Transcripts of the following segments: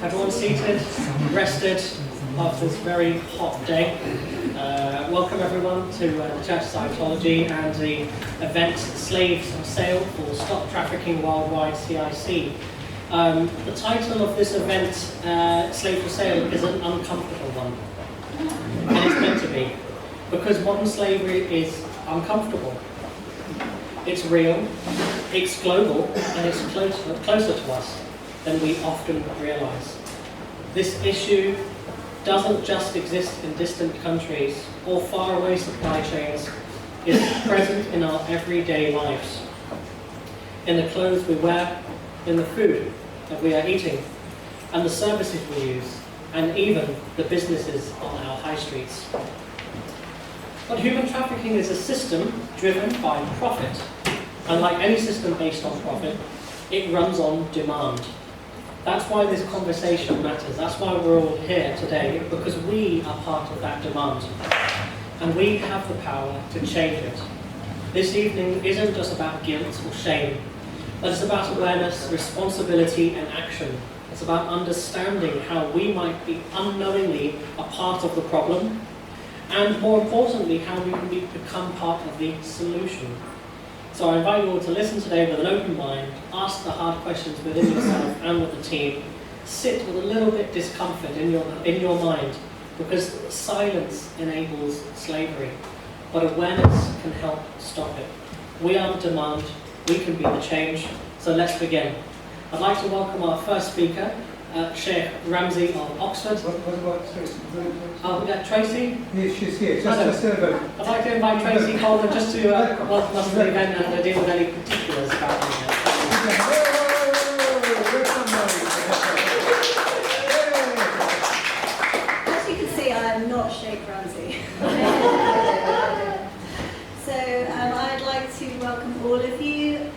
Everyone seated, rested after this very hot day. Welcome everyone to the Church of Scientology and the event Slaves for Sale for Stop Trafficking Worldwide CIC. The title of this event, Slave for Sale, is an uncomfortable one. And it's meant to be. Because modern slavery is uncomfortable. It's real, it's global, and it's closer to us than we often realise. This issue doesn't just exist in distant countries or faraway supply chains. It's present in our everyday lives. In the clothes we wear, in the food that we are eating, and the services we use, and even the businesses on our high streets. But human trafficking is a system driven by profit. And like any system based on profit, it runs on demand. That's why this conversation matters. That's why we're all here today, because we are part of that demand. And we have the power to change it. This evening isn't just about guilt or shame, but it's about awareness, responsibility, and action. It's about understanding how we might be unknowingly a part of the problem, and more importantly, how we can become part of the solution. So I invite you all to listen today with an open mind, ask the hard questions within yourself and with the team, sit with a little bit discomfort in your mind, because silence enables slavery, but awareness can help stop it. We are the demand, we can be the change, so let's begin. I'd like to welcome our first speaker, Sheikh Ramzi of Oxford. Oh, we got Tracy? Yeah, she's here. Just I'd like to invite Tracy Coleman just to welcome us to the event and deal with any particulars about the event. As you can see, I am not Sheikh Ramzi. So I'd like to welcome all of you,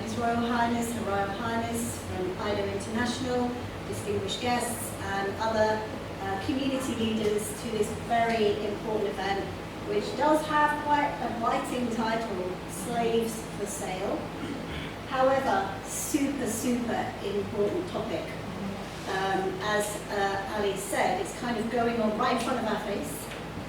His Royal Highness, Her Royal Highness from IDO International, distinguished guests and other community leaders to this very important event, which does have quite a biting title, Slaves for Sale. However, super important topic. As Ali said, it's kind of going on right in front of our face.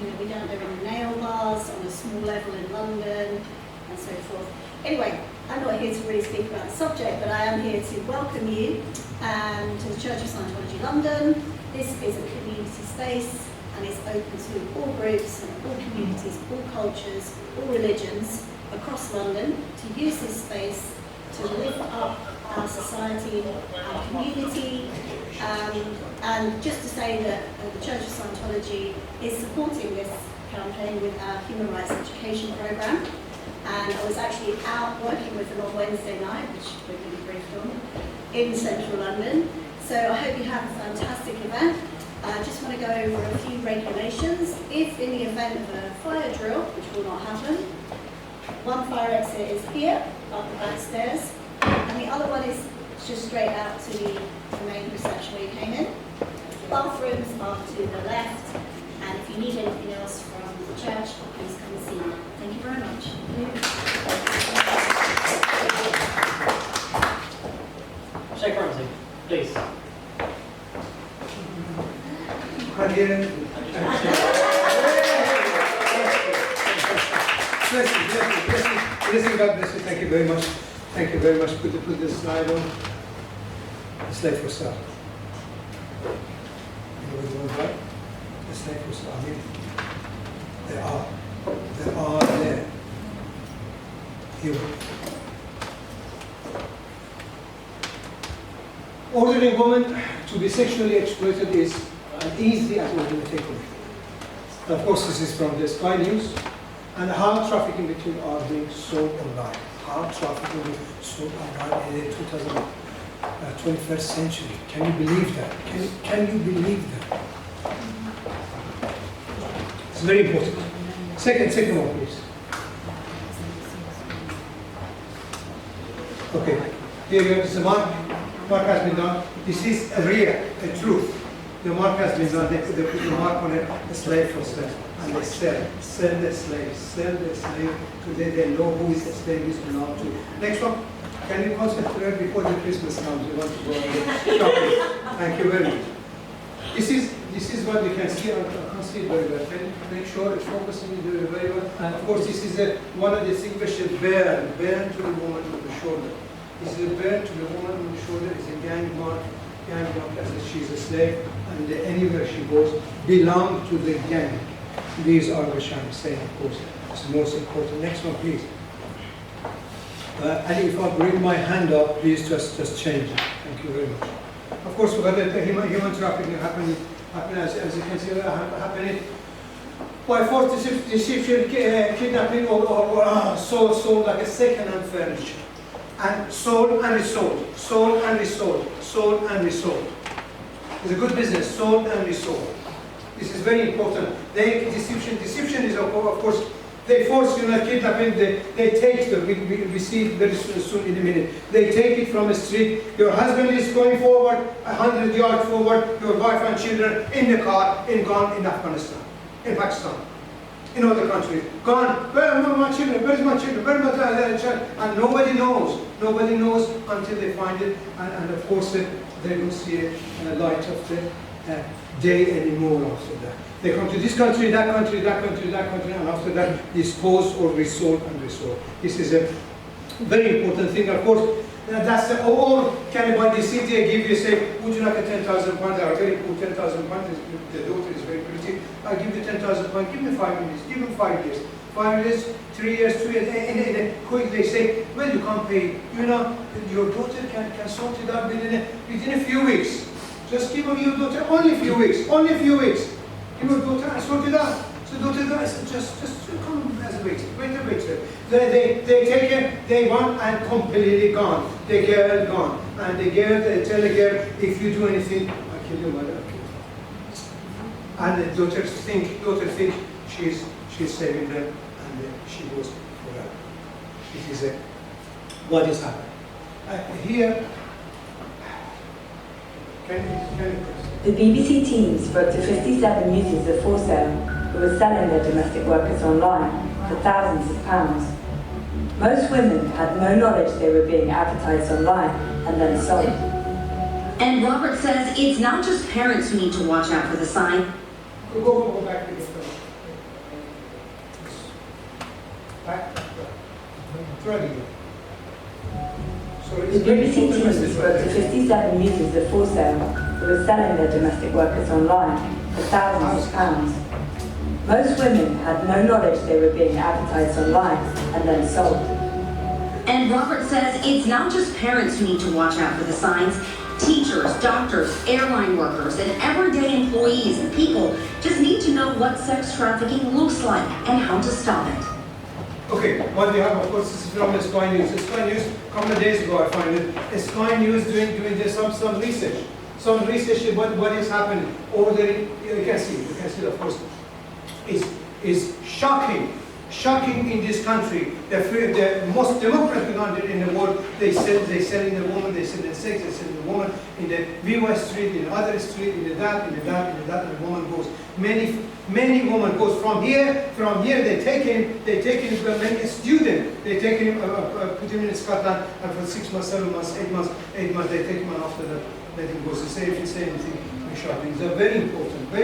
You know, we don't live in nail bars on a small level in London and so forth. Anyway, I'm not here to really speak about the subject, but I am here to welcome you to the Church of Scientology London. This is a community space and it's open to all groups and all communities, all cultures, all religions across London to use this space to lift up our society, our community, and just to say that the Church of Scientology is supporting this campaign with our human rights education program. And I was actually out working with them on Wednesday night, which we're going to be briefed on, in central London. So I hope you have a fantastic event. I just want to go over a few regulations. If in the event of a fire drill, which will not happen, one fire exit is here, up the back stairs, and the other one is just straight out to the main reception where you came in. Bathrooms are to the left, and if you need anything else from the church, please come and see me. Thank you very much. Sheikh Ramzi, please. Listen, God bless you. Thank you very much. Thank you very much. Put this slide on. The slave for sale. You know what you want, right? The slave for sale. I mean, they are there. Here. Ordering women to be sexually exploited is as easy as ordering a takeaway. Of course, this is from the Sky News. And how trafficking between are being sold online. How trafficking is sold online in the 21st century. Can you believe that? Can you believe that? It's very important. Second one, please. Okay. Here you have the mark. Mark has been done. This is a real, a truth. The mark has been done. They put the mark on it, a slave for sale. And they sell the slave. Today they know who is the slave is belong to. Next one. Can you concentrate before the Christmas comes? We want to go shopping. Thank you very much. This is what we can see. I can't see it very well. Can you make sure it's focusing very well? And of course, this is one of the distinguished burn to the woman on the shoulder. This is a burn to the woman on the shoulder. It's a gang mark as she's a slave, and anywhere she goes belong to the gang. These are what I'm saying, of course. It's the most important. Next one, please. And if I bring my hand up, please just change it. Thank you very much. Of course, we've got the human trafficking happening as you can see, happening by forced deception, kidnapping, or sold like a second-hand furniture, and sold and resold, sold and resold, sold and resold. It's a good business, sold and resold. This is very important. Deception is of course. They force you, not kidnapping, they take the, we see it very soon in a minute. They take it from a street. Your husband is going forward, 100 yards forward, your wife and children in the car, gone in Afghanistan, in Pakistan, in other countries. Gone, where are my children, where is my children, where is my child? And nobody knows until they find it. And of course, they don't see a light of the day anymore after that. They come to this country, that country, that country, that country, and after that, dispose or resold and resold. This is a very important thing. Of course, that's the all can by the city I give you, say, would you like a 10,000 pounds? They are very cool, 10,000 pounds. The daughter is very pretty. I'll give you 10,000 pounds. Give me 5 minutes. Give them 5 years. 5 years, 3 years, 2 years. And quick they say, well, you can't pay. You know, your daughter can sort it out within a few weeks. Just give them your daughter only a few weeks. Only a few weeks. Give your daughter and sort it out. So daughter guys, just come as a waiter. They take her, they want and completely gone. The girl gone. And the girl, they tell the girl, if you do anything, I'll kill your mother, I'll kill you. And the daughter think she's saving them, and she goes for that. It is what is happening. Here, can you press? The BBC team spoke to 57 users of For Sale who were selling their domestic workers online for thousands of pounds. Most women had no knowledge they were being advertised online and then sold. And Robert says it's not just parents who need to watch out for the sign. Go back to the back. Try it again. The BBC team spoke to 57 users of For Sale who were selling their domestic workers online for thousands of pounds. Most women had no knowledge they were being advertised online and then sold. And Robert says it's not just parents who need to watch out for the signs. Teachers, doctors, airline workers, and everyday employees and people just need to know what sex trafficking looks like and how to stop it. Okay, what we have, of course, is from the Sky News. The Sky News, a couple of days ago, I find it. Sky News doing some research. Some research about what is happening over there. You can see, of course, is shocking in this country. The most democratic country in the world. They sell in the woman, they sell in sex, they sell in the woman in the VY street, in the other street, in the that, and the woman goes. Many women goes from here. They take him a student. They take him, put him in Scotland, and for 6 months, 7 months, 8 months, they take him, and after that, let him go. So say if you say anything, we shopping. They're very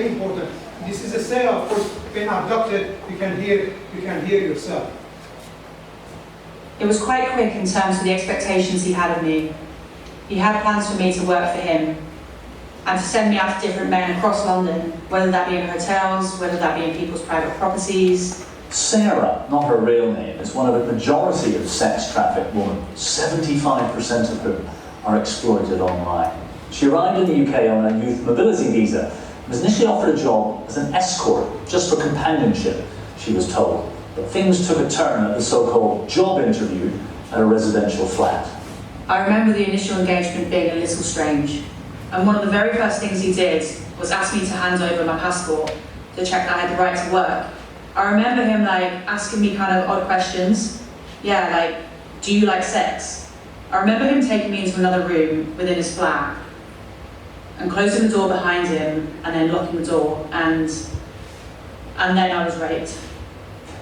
important. This is a sale, of course. When abducted, you can hear yourself. It was quite quick in terms of the expectations he had of me. He had plans for me to work for him and to send me out to different men across London, whether that be in hotels, whether that be in people's private properties. Sarah, not her real name, is one of a majority of sex-trafficked women, 75% of whom are exploited online. She arrived in the UK on a youth mobility visa and was initially offered a job as an escort, just for companionship, she was told. But things took a turn at the so-called job interview at a residential flat. I remember the initial engagement being a little strange, and one of the very first things he did was ask me to hand over my passport to check that I had the right to work. I remember him asking me kind of odd questions. Yeah, like, do you like sex? I remember him taking me into another room within his flat and closing the door behind him and then locking the door, and then I was raped.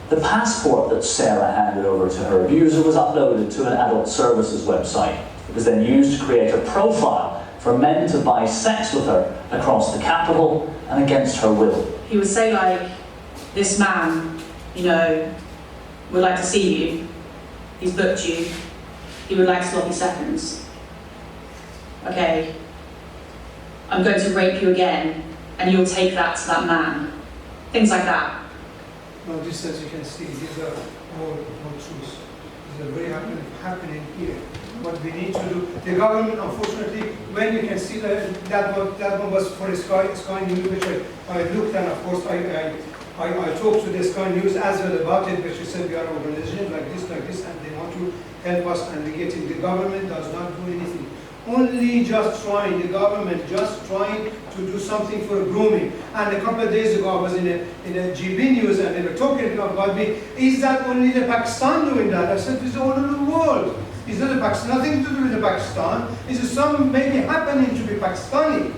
The passport that Sarah handed over to her abuser was uploaded to an adult services website. It was then used to create a profile for men to buy sex with her across the capital and against her will. He would say like, this man, you know, would like to see you. He's booked you. He would like sloppy seconds. Okay, I'm going to rape you again, and you'll take that to that man. Things like that. Now this, as you can see, these are all truths. These are very happening here. What we need to do, the government, unfortunately, when you can see that one was for Sky News, which I looked, and of course I talked to the Sky News as well about it, but she said we are organizations like this, and they want to help us, and we get it. The government does not do anything. Only just trying, the government just trying to do something for grooming. And a couple of days ago I was in a GB News and they were talking about me, is that only the Pakistan doing that? I said, it's all over the world. It's not nothing to do with the Pakistan. It's some maybe happening to be Pakistani.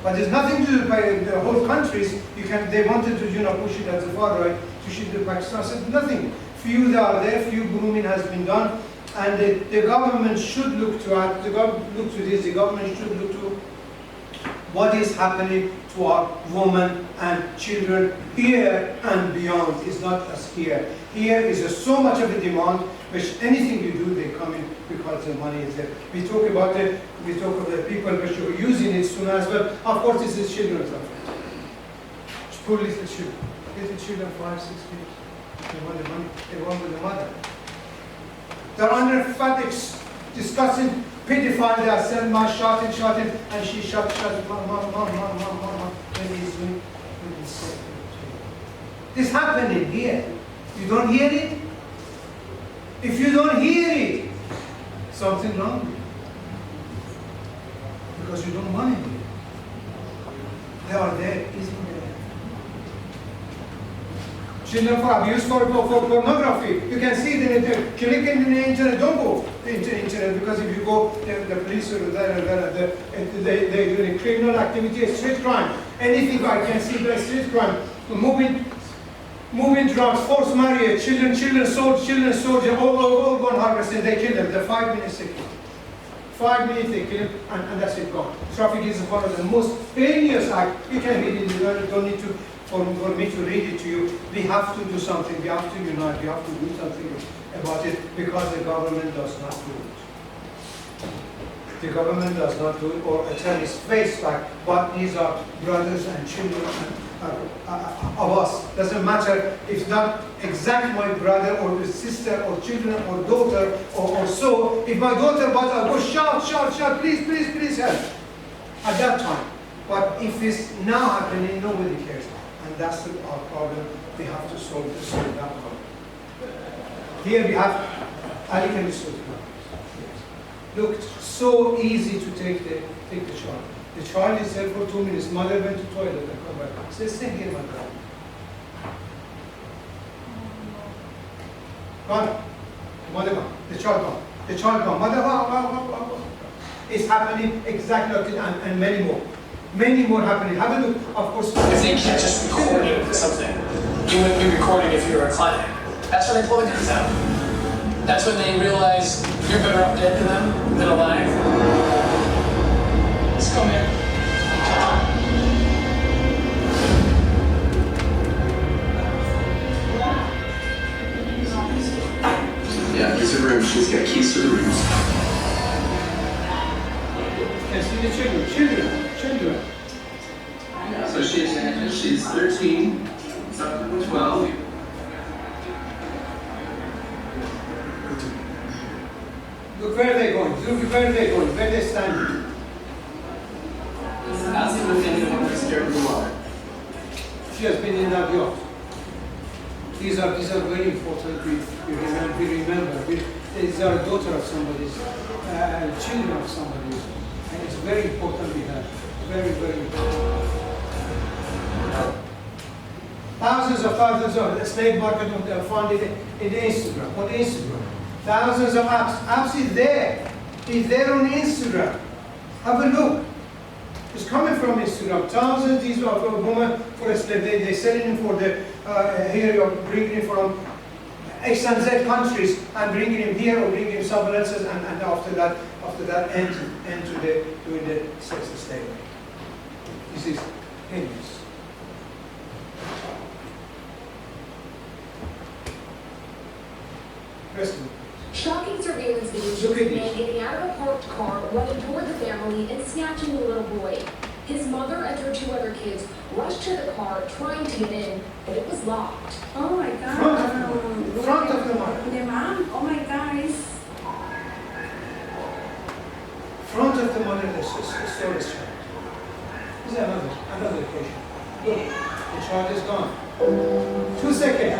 But there's nothing to do with the whole countries. They wanted to push it as a far right to shift to Pakistan. I said, nothing. Few are there, few grooming has been done. And the government should look to it. The government should look to what is happening to our women and children here and beyond. It's not just here. Here is so much of a demand, which anything you do, they come in because the money is there. We talk about the people which are using it soon as well. Of course, this is children. Poor little children. Little children, 5, 6 years. They want the money. They want with the mother. They're under fanatics discussing pedophile. They are saying, "Ma, shouting," and she shouts, "Mom." When he's doing this happening here. You don't hear it? If you don't hear it, something wrong. Because you don't want it. They are there, isn't there? Children for abuse, for pornography. You can see the click in the internet. Don't go into the internet, because if you go, the police are there, they're doing criminal activity, street crime. Anything I can see by street crime, moving drugs, forced marriage, children sold, all gone harvested. They kill them. The 5 minutes they kill. 5 minutes they kill, and that's it, gone. Trafficking is one of the most heinous acts. You can read it. You don't need to. For me to read it to you, we have to do something, we have to unite, we have to do something about it, because the government does not do it. The government does not do it, or turn its face back, but these are brothers and children of us. Doesn't matter if not exact my brother or sister or children or daughter or so. If my daughter, but I go shout, please help at that time. But if it's now happening, nobody cares. And that's our problem. We have to solve that problem. Here we have Ali can solve it. Look, so easy to take the child. The child is there for 2 minutes. Mother went to toilet and come back. Say, stay here, my God. Gone. Mother gone. The child gone. The child gone. Mother gone. It's happening exactly like that, and many more. Many more happening. Have a look, of course. Because they can't just record it with something. You wouldn't be recording if you were a client. That's when they pull the guns out. That's when they realize you're better off dead than alive. Let's come here. Yeah, here's her room. She's got keys to the rooms. Can see the children. So she's 13, 12. Look where they're going. Where they're standing. Asking if anyone was scared of the water. She has been in that yacht. These are very important. We remember. These are a daughter of somebody's, children of somebody's, and it's very important we have. Very, very important. Thousands of slave market found in the Instagram, on Instagram. Thousands of apps. Apps is there. It's there on Instagram. Have a look. It's coming from Instagram. Thousands these are for women for a slave. They selling them for the here you're bringing him from X and Z countries and bringing him here or bringing him somewhere else, and after that end to the doing the sex slavery. This is heinous. Shocking surveillance video shows a man getting out of a parked car, running toward the family, and snatching the little boy. His mother and her 2 other kids rushed to the car, trying to get in, but it was locked. Oh my God. Front of the mother. The mom? Oh my God. Front of the mother, the storage child. This is another occasion. Look, the child is gone. 2 seconds.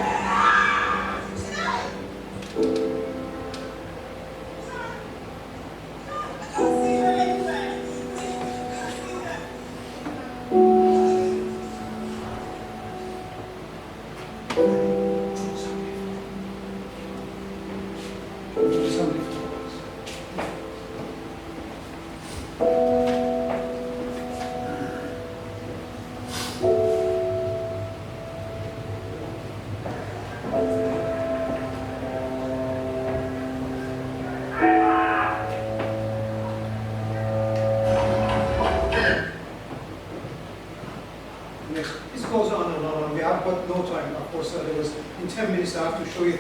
This goes on and on. We have got no time. Of course, there was in 10 minutes. I have to show you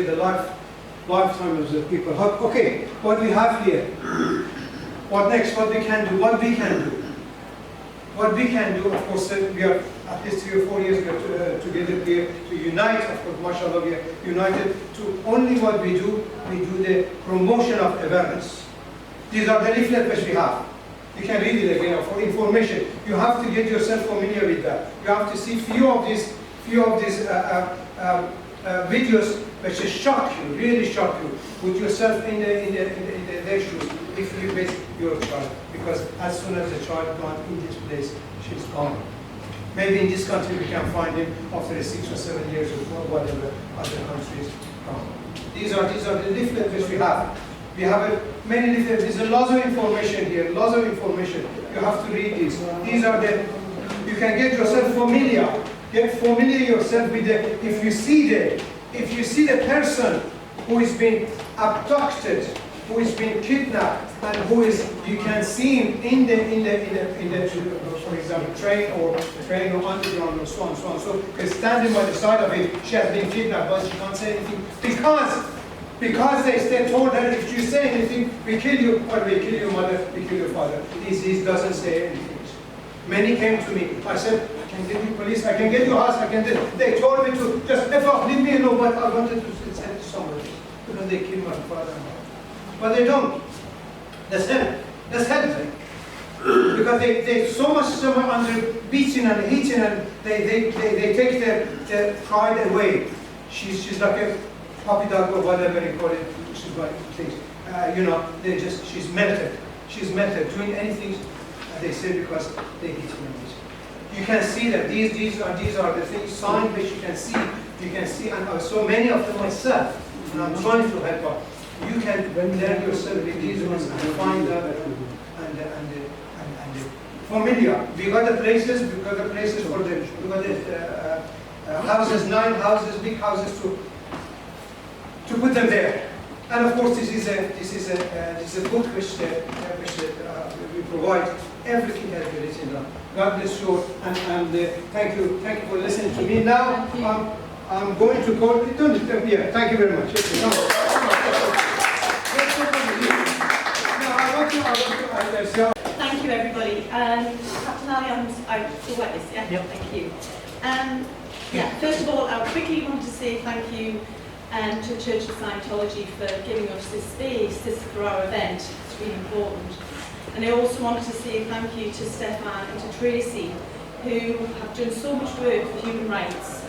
the lifetime of the people. Okay, what we have here. What next? What we can do? What we can do? What we can do? Of course, we are at least 3 or 4 years together here to unite. Of course, mashallah, we are united to only what we do. We do the promotion of awareness. These are the leaflets which we have. You can read it again for information. You have to get yourself familiar with that. You have to see few of these videos which will shock you, really shock you. Put yourself in their shoes if you miss your child, because as soon as the child gone in this place, she's gone. Maybe in this country we can find him after 6 or 7 years or whatever other countries come. These are the leaflets which we have. We have many leaflets. There's a lot of information here, lots of information. You have to read these. These are you can get yourself familiar. Get familiar yourself with if you see the person who is being abducted, who is being kidnapped, and you can see him in the for example train or underground or so on. So he's standing by the side of it. She has been kidnapped, but she can't say anything because they told her, if you say anything, we kill you, or we kill your mother, we kill your father. He doesn't say anything. Many came to me. I said, I can get you police, I can get you house, I can do. They told me to just F off, leave me alone, but I wanted to send it somewhere because they killed my father and mother. But they don't. That's it. That's everything. Because they so much under beating and hitting, and they take their pride away. She's like a puppy dog or whatever you call it. She's like things. She's melted. She's melted. Doing anything they say because they hit him. You can see that these are the things, signs which you can see, and so many of them myself, and I'm trying to help out. You can learn yourself with these ones and find that and familiar. We got the places for the houses, 9 houses, big houses to put them there. And of course, this is a book which we provide. Everything has been written down. God bless you, and thank you for listening to me. Now I'm going to call. Yeah, thank you very much. Thank you, everybody. Captain Ali, yeah, yep. Thank you. First of all, I quickly want to say thank you to the Church of Scientology for giving us this space for our event. It's really important. And I also wanted to say thank you to Stefan and to Tracy, who have done so much work for human rights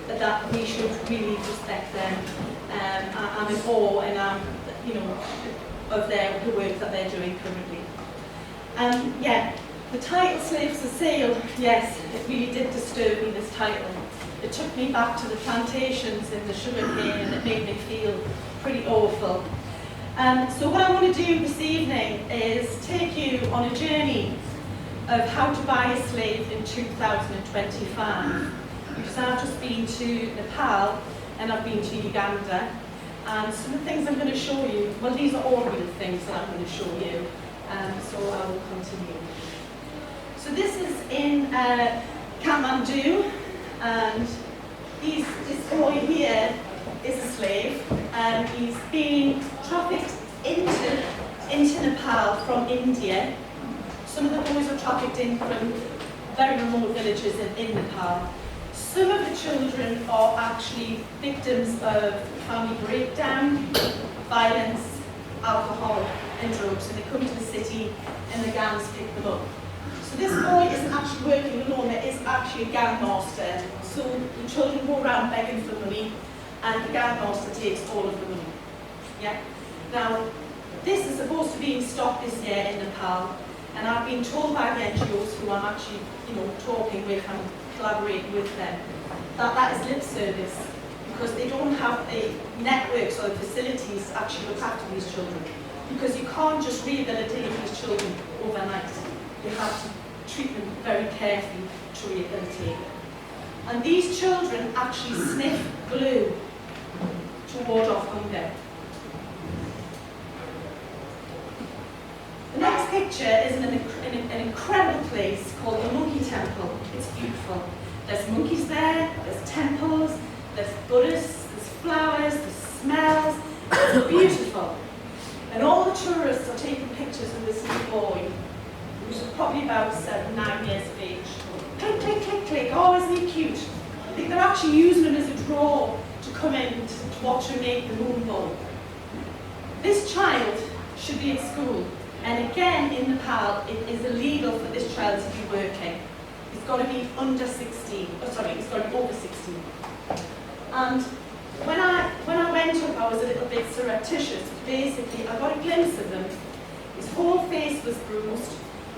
that we should really respect them. I'm in awe, and I'm, of the work that they're doing currently. The title "Slaves for Sale," yes, it really did disturb me, this title. It took me back to the plantations in the sugarcane, and it made me feel pretty awful. So what I want to do this evening is take you on a journey of how to buy a slave in 2025. Because I've just been to Nepal and I've been to Uganda, and some of the things I'm going to show you, well, these are all real things that I'm going to show you, so I will continue. So this is in Kathmandu, and this boy here is a slave, and he's being trafficked into Nepal from India. Some of the boys are trafficked in from very remote villages in Nepal. Some of the children are actually victims of family breakdown, violence, alcohol and drugs, and they come to the city and the gangs pick them up. So this boy isn't actually working alone, there is actually a gang master. So the children go around begging for money, and the gang master takes all of the money. Yeah. Now, this is supposed to be stopped this year in Nepal, and I've been told by the NGOs who I'm actually, talking with and collaborating with them, that is lip service, because they don't have the networks or the facilities to actually look after these children. Because you can't just rehabilitate these children overnight. You have to treat them very carefully to rehabilitate them. And these children actually sniff glue to ward off hunger. The next picture is in an incredible place called the Monkey Temple. It's beautiful. There's monkeys there, there's temples, there's Buddhists, there's flowers, there's smells. It's beautiful. And all the tourists are taking pictures of this little boy, who's probably about 7, 9 years of age. Click, click, click, click. Oh, isn't he cute? I think they're actually using him as a draw to come in to watch him make the moon ball. This child should be at school. And again, in Nepal, it is illegal for this child to be working. He's got to be under 16. Oh, sorry, he's got to be over 16. And when I went up, I was a little bit surreptitious. Basically, I got a glimpse of him. His whole face was bruised.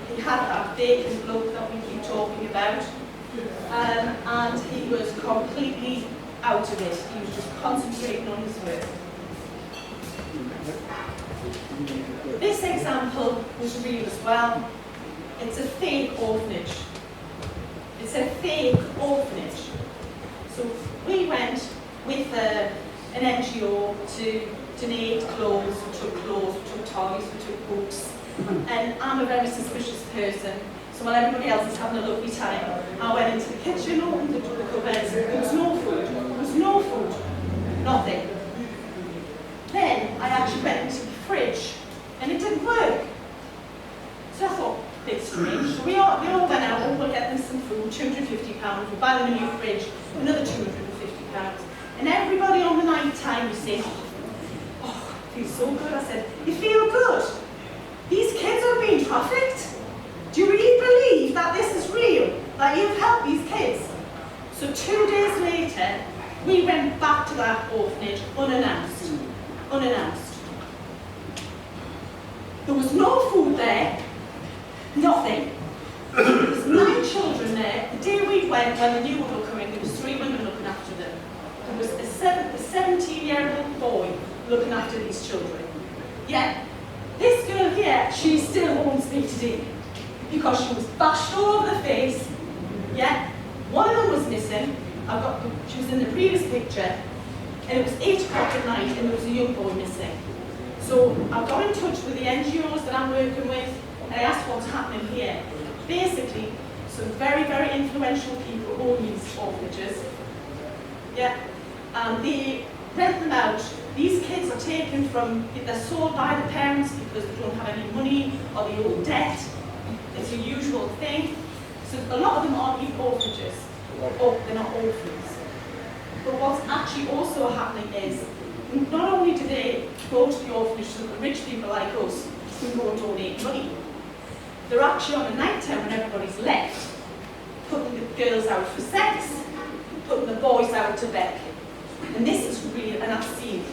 He had that vacant look that we keep talking about. And he was completely out of it. He was just concentrating on his work. This example was real as well. It's a fake orphanage. It's a fake orphanage. So we went with an NGO to donate clothes. We took toys, we took books. And I'm a very suspicious person. So while everybody else is having a lovely time, I went into the kitchen, opened the cupboards. There was no food. There was no food. Nothing. Then I actually went into the fridge, and it didn't work. So I thought, a bit strange. So we all went out, we'll get them some food, £250, we'll buy them a new fridge, another £250. And everybody on the night time was saying, oh, it feels so good. I said, you feel good? These kids are being trafficked? Do you really believe that this is real? That you've helped these kids? So 2 days later, we went back to that orphanage unannounced. Unannounced. There was no food there, nothing. There was 9 children there. The day we went, when the new one were coming, there was 3 women looking after them. There was a 17-year-old boy looking after these children. Yeah, this girl here, she still won't speak today because she was bashed all over the face. Yeah, one of them was missing. She was in the previous picture, and it was 8 o'clock at night, and there was a young boy missing. So I got in touch with the NGOs that I'm working with, and I asked what's happening here. Basically, some very, very influential people own these orphanages. Yeah, and they rent them out. These kids are taken from, they're sold by the parents because they don't have any money or they owe debt. It's a usual thing. So a lot of them aren't even orphanages, or they're not orphans. But what's actually also happening is, not only do they go to the orphanage so that rich people like us can go and donate money, they're actually on a night time when everybody's left, putting the girls out for sex, putting the boys out to beg. And this is real, and I've seen it.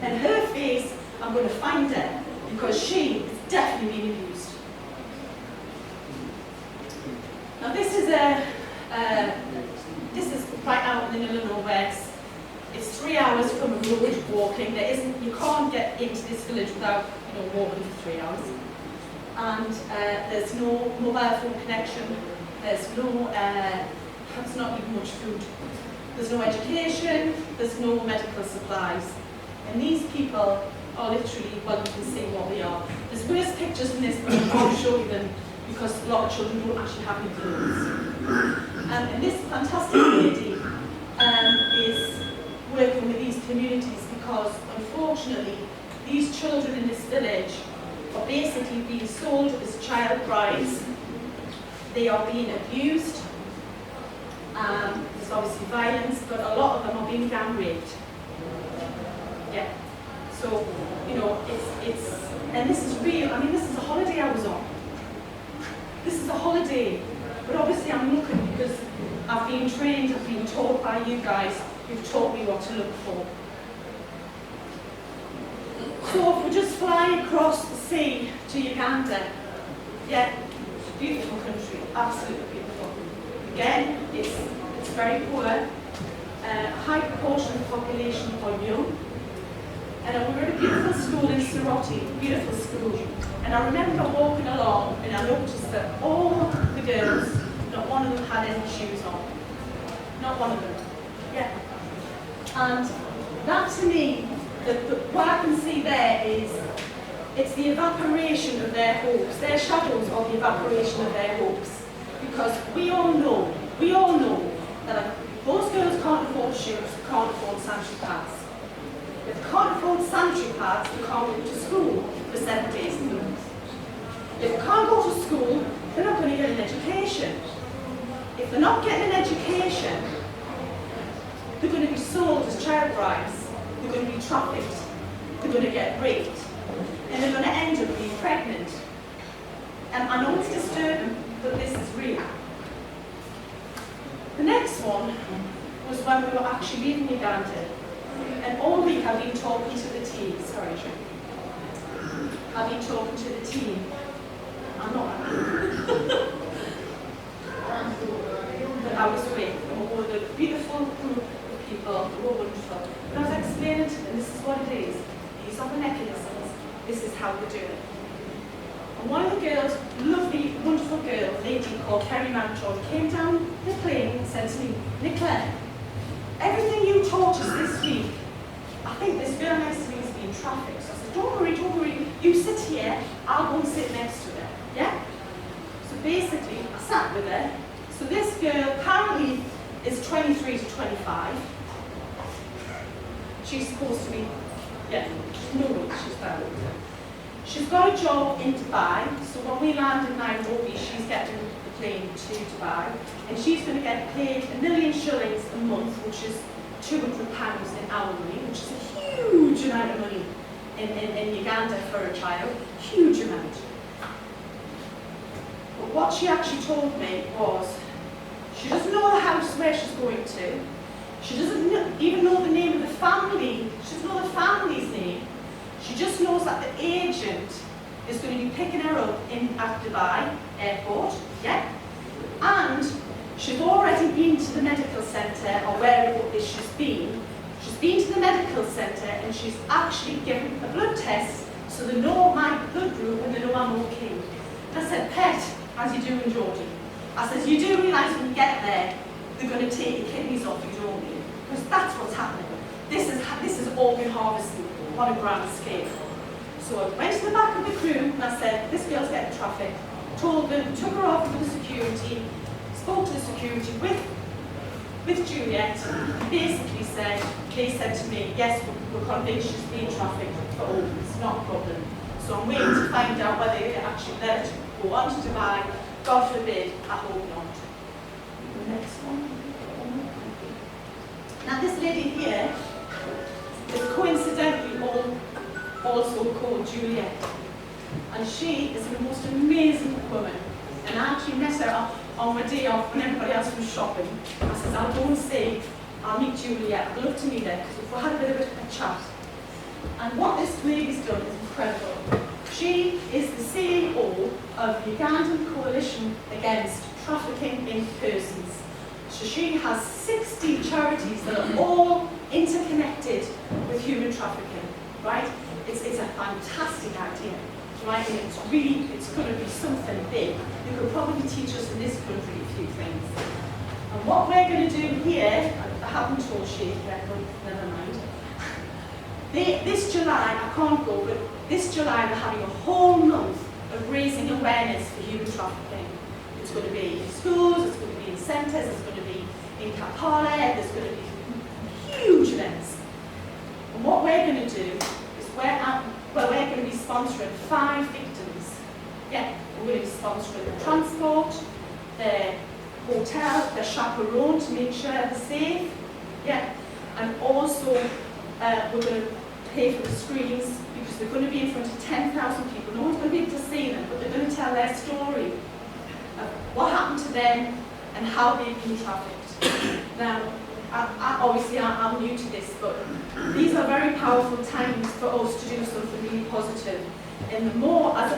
And her face, I'm going to find her, because she is definitely being abused. Now this is right out in the middle of nowhere. It's 3 hours from a road walking. You can't get into this village without walking for 3 hours. and there's no mobile phone connection, there's not even much food, there's no education, there's no medical supplies. And these people are literally, well, you can see what they are. There's worse pictures than this, but I can't show you them because a lot of children don't actually have any clothes. And this fantastic lady is working with these communities because, unfortunately, these children in this village are basically being sold as child brides. They are being abused. There's obviously violence, but a lot of them are being gang raped. Yeah. So, you know, and this is real. I mean, this is a holiday I was on. This is a holiday, but obviously I'm looking because I've been trained, I've been taught by you guys who've taught me what to look for. So if we just fly across the sea to Uganda, yeah, beautiful country, absolutely beautiful. Again, it's very poor, high proportion of the population are young. And we were at a beautiful school in Soroti, beautiful school. And I remember walking along and I noticed that all the girls, not one of them had any shoes on. Not one of them. Yeah. And that to me, what I can see there is, it's the evaporation of their hopes. Their shadows are the evaporation of their hopes. Because we all know that those girls can't afford shoes, can't afford sanitary pads. If they can't afford sanitary pads, they can't go to school for 7 days a month. If they can't go to school, they're not going to get an education. If they're not getting an education, they're going to be sold as child brides, they're going to be trafficked, they're going to get raped, and they're going to end up being pregnant. And I know it's disturbing, but this is real. The next one was when we were actually leaving Uganda. And all week I've been talking to the team. Sorry, I've been talking to the team. I'm not but I was with a beautiful group of people who were wonderful. And I was explaining to them, this is what it is. These are the mechanisms. This is how we do it. And one of the girls, lovely, wonderful girl, lady called Kerry Mountjoy, came down the plane and said to me, Nicola, everything you taught us this week, I think this girl next to me is being trafficked. So I said, don't worry, you sit here, I'll go and sit next to her, yeah? So basically, I sat with her. So this girl apparently is 23 to 25. She's supposed to be, yeah, no, she's found. She's got a job in Dubai, so when we land in Nairobi, she's getting the plane to Dubai, and she's going to get paid $1 million shillings a month, which is £200 in our money, which is a huge amount of money in Uganda for a child, huge amount. But what she actually told me was, she doesn't know the house where she's going to, she doesn't even know the name of the family, she doesn't know the family's name, she just knows that the agent is going to be picking her up at Dubai airport, yeah? And she's already been to the medical centre, or wherever it is she's been. She's been to the medical centre and she's actually given a blood test so they know my blood group and they know I'm okay. I said, Pet, as you do in Geordie, I said, you do realise when you get there, they're going to take your kidneys off you, don't you? Because that's what's happening. This is organ harvesting on a grand scale. So I went to the back of the crew and I said, this girl's getting trafficked. Told them, took her off with the security, spoke to the security with Juliet, and basically said, they said to me, yes, we're convinced she's being trafficked for organs, not a problem. So I'm waiting to find out whether they actually let her go on to Dubai. God forbid, I hope not. The next one. Now this lady here is coincidentally also called Juliet. And she is the most amazing woman. And I actually met her on my day off when everybody else was shopping. I said, I'll go and see, I'll meet Juliet. I'd love to meet her because we've had a bit of a chat. And what this lady's done is incredible. She is the CEO of the Ugandan Coalition Against Trafficking in Persons. So she has 60 charities that are all interconnected with human trafficking, right? It's a fantastic idea. right? And it's going to be something big. You could probably teach us in this country a few things. And what we're going to do here, I haven't told Sheikh yet, but never mind. This July, I can't go, but this July we're having a whole month of raising awareness for human trafficking. It's going to be in schools, it's going to be in centres, it's going to be in Kampala, there's going to be huge events. And what we're going to do is we're going to be sponsoring 5 victims. Yeah, we're going to be sponsoring their transport, their hotel, their chaperone to make sure they're safe. Yeah, and also we're going to pay for the screens because they're going to be in front of 10,000 people. No one's going to be able to see them, but they're going to tell their story of what happened to them and how they've been trafficked. Now, obviously I'm new to this, but these are very powerful times for us to do something really positive. And the more, as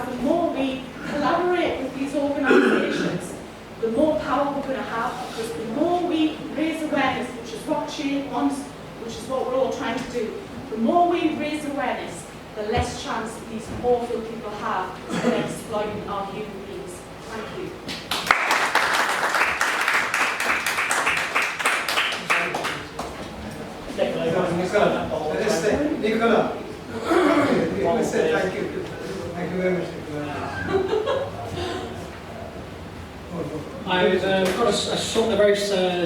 the more we collaborate with these organisations, the more power we're going to have, because the more we raise awareness, which is what she wants, which is what we're all trying to do, the more we raise awareness, the less chance these awful people have of exploiting our human beings. Thank you. Nicola, thank you. Thank you very much, Nicola. I've got a very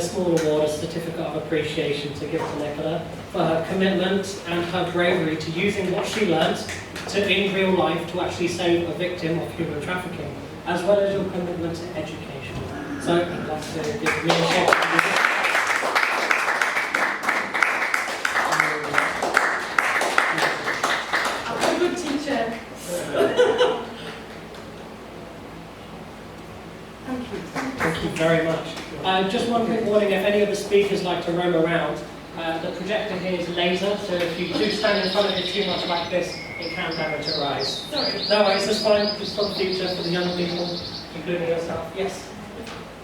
small award, a certificate of appreciation to give to Nicola for her commitment and her bravery to using what she learnt in real life to actually save a victim of human trafficking, as well as your commitment to education. So I'd like to give me a shout. I'm a good teacher. Thank you very much. Just one quick warning, if any of the speakers like to roam around, the projector here is laser, so if you do stand in front of it too much like this, it can damage your eyes. Sorry. No worries, that's fine, just for the future, for the young people, including yourself. Yes?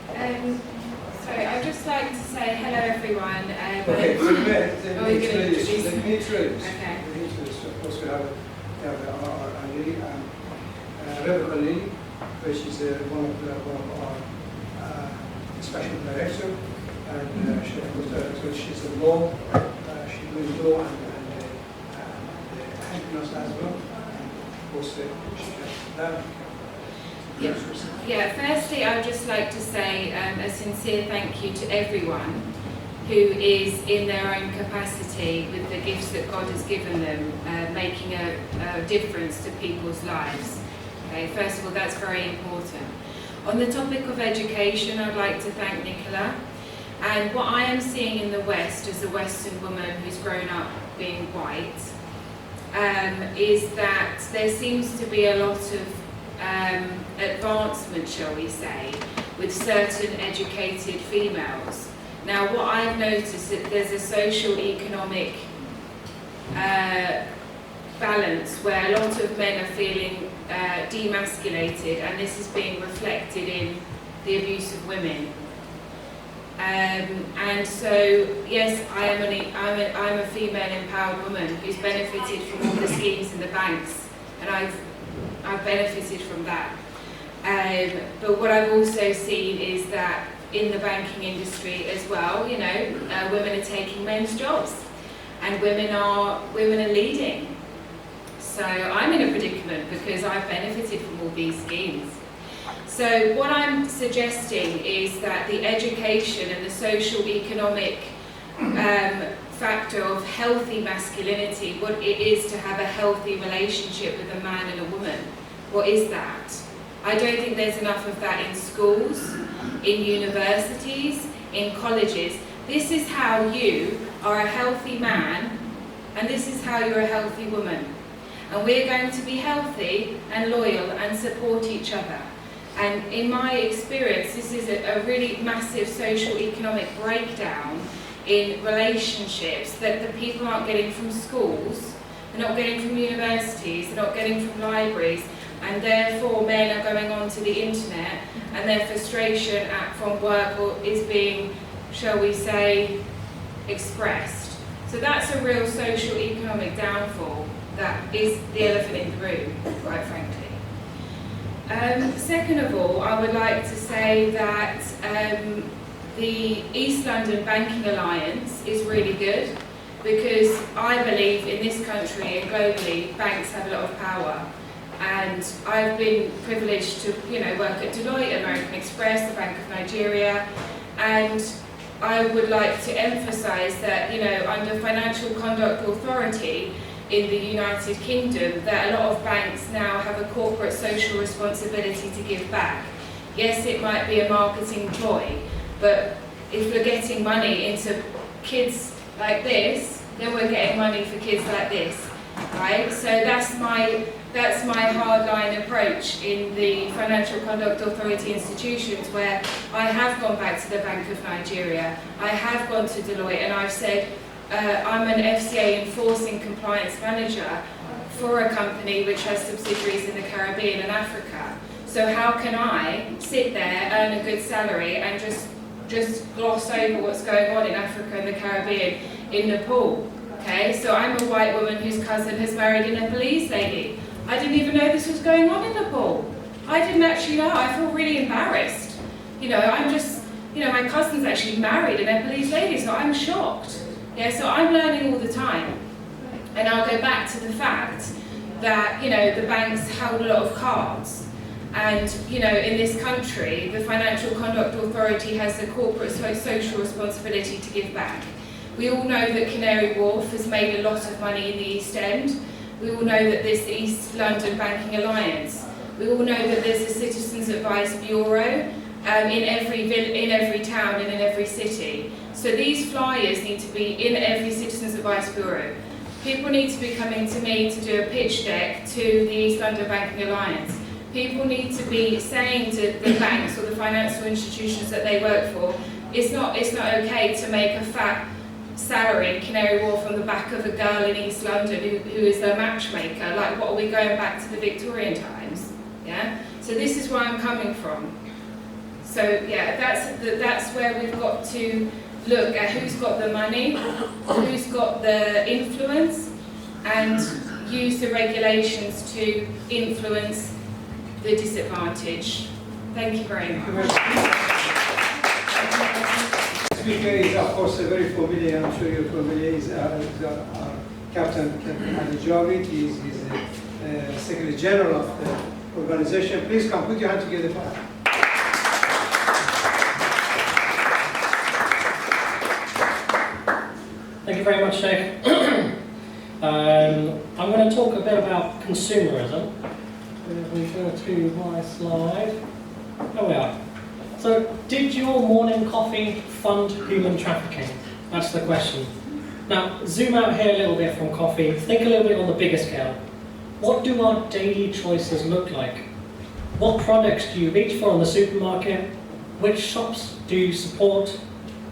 So I'd just like to say hello everyone. Okay, so let me introduce. Okay. Of course, we have our Lily, Rebecca Lily, which is one of our special director, and she's a law, she does law and helping us as well, and of course Yeah, firstly I would just like to say a sincere thank you to everyone who is in their own capacity with the gifts that God has given them, making a difference to people's lives. Okay, first of all, that's very important. On the topic of education, I'd like to thank Nicola. And what I am seeing in the West, as a Western woman who's grown up being white, is that there seems to be a lot of advancement, shall we say, with certain educated females. Now, what I've noticed is that there's a social economic balance where a lot of men are feeling demasculated, and this is being reflected in the abuse of women. And so, yes, I'm a female empowered woman who's benefited from all the schemes in the banks, and I've benefited from that. But what I've also seen is that in the banking industry as well, you know, women are taking men's jobs, and women are leading. So I'm in a predicament because I've benefited from all these schemes. So what I'm suggesting is that the education and the social economic factor of healthy masculinity, what it is to have a healthy relationship with a man and a woman, what is that? I don't think there's enough of that in schools, in universities, in colleges. This is how you are a healthy man, and this is how you're a healthy woman. And we're going to be healthy and loyal and support each other. And in my experience, this is a really massive social economic breakdown in relationships that the people aren't getting from schools, they're not getting from universities, they're not getting from libraries, and therefore men are going onto the internet and their frustration from work is being, shall we say, expressed. So that's a real social economic downfall. That is the elephant in the room, quite frankly. Second of all, I would like to say that the East London Banking Alliance is really good, because I believe in this country and globally, banks have a lot of power. And I've been privileged to, work at Deloitte, American Express, the Bank of Nigeria, and I would like to emphasise that, under Financial Conduct Authority in the United Kingdom, that a lot of banks now have a corporate social responsibility to give back. Yes, it might be a marketing ploy, but if we're getting money into kids like this, then we're getting money for kids like this, right? So that's my hardline approach in the Financial Conduct Authority institutions, where I have gone back to the Bank of Nigeria, I have gone to Deloitte, and I've said, I'm an FCA enforcing compliance manager for a company which has subsidiaries in the Caribbean and Africa. So how can I sit there, earn a good salary, and just gloss over what's going on in Africa and the Caribbean, in Nepal? Okay, so I'm a white woman whose cousin has married a Nepalese lady. I didn't even know this was going on in Nepal. I didn't actually know. I feel really embarrassed. My cousin's actually married a Nepalese lady, so I'm shocked. Yeah, so I'm learning all the time. And I'll go back to the fact that, the banks held a lot of cards. And, in this country, the Financial Conduct Authority has a corporate social responsibility to give back. We all know that Canary Wharf has made a lot of money in the East End. We all know that there's the East London Banking Alliance. We all know that there's a Citizens Advice Bureau in every town and in every city. So these flyers need to be in every Citizens Advice Bureau. People need to be coming to me to do a pitch deck to the East London Banking Alliance. People need to be saying to the banks or the financial institutions that they work for, it's not okay to make a fat salary in Canary Wharf on the back of a girl in East London who is their matchmaker. Like, what, are we going back to the Victorian times? Yeah. So this is where I'm coming from. So yeah, that's where we've got to look at who's got the money, who's got the influence, and use the regulations to influence the disadvantaged. Thank you very much. The speaker is, of course, very familiar. I'm sure you're familiar. He's Captain Ali Javed. He's the Secretary General of the organization. Please come, put your hand together for him. Thank you very much, Sheikh. I'm going to talk a bit about consumerism. We go to my slide. There we are. So, did your morning coffee fund human trafficking? That's the question. Now, zoom out here a little bit from coffee. Think a little bit on the bigger scale. What do our daily choices look like? What products do you reach for in the supermarket? Which shops do you support?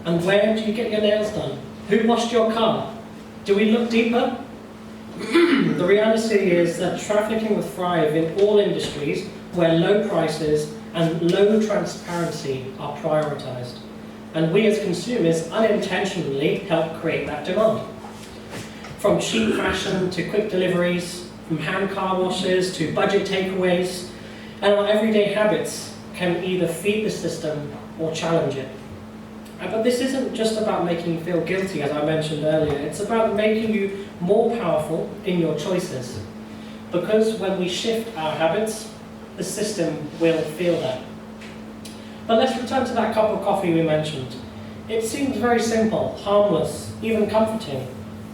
And where do you get your nails done? Who washed your car? Do we look deeper? The reality is that trafficking will thrive in all industries where low prices and low transparency are prioritized. And we as consumers unintentionally help create that demand. From cheap fashion to quick deliveries, from hand car washes to budget takeaways, and our everyday habits can either feed the system or challenge it. But this isn't just about making you feel guilty, as I mentioned earlier. It's about making you more powerful in your choices. Because when we shift our habits, the system will feel that. But let's return to that cup of coffee we mentioned. It seems very simple, harmless, even comforting.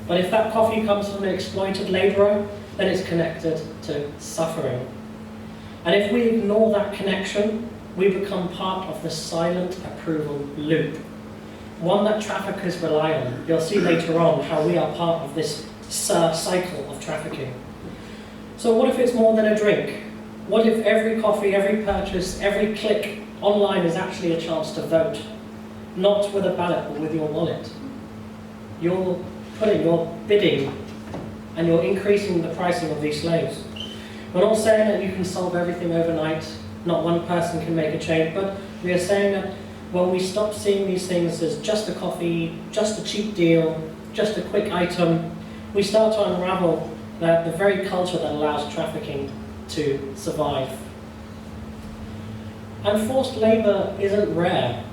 But if that coffee comes from an exploited labourer, then it's connected to suffering. And if we ignore that connection, we become part of the silent approval loop. One that traffickers rely on. You'll see later on how we are part of this cycle of trafficking. So what if it's more than a drink? What if every coffee, every purchase, every click online is actually a chance to vote? Not with a ballot, but with your wallet. You're bidding, and you're increasing the pricing of these slaves. We're not saying that you can solve everything overnight. Not one person can make a change, but we are saying that when we stop seeing these things as just a coffee, just a cheap deal, just a quick item, we start to unravel the very culture that allows trafficking to survive. And forced labour isn't rare.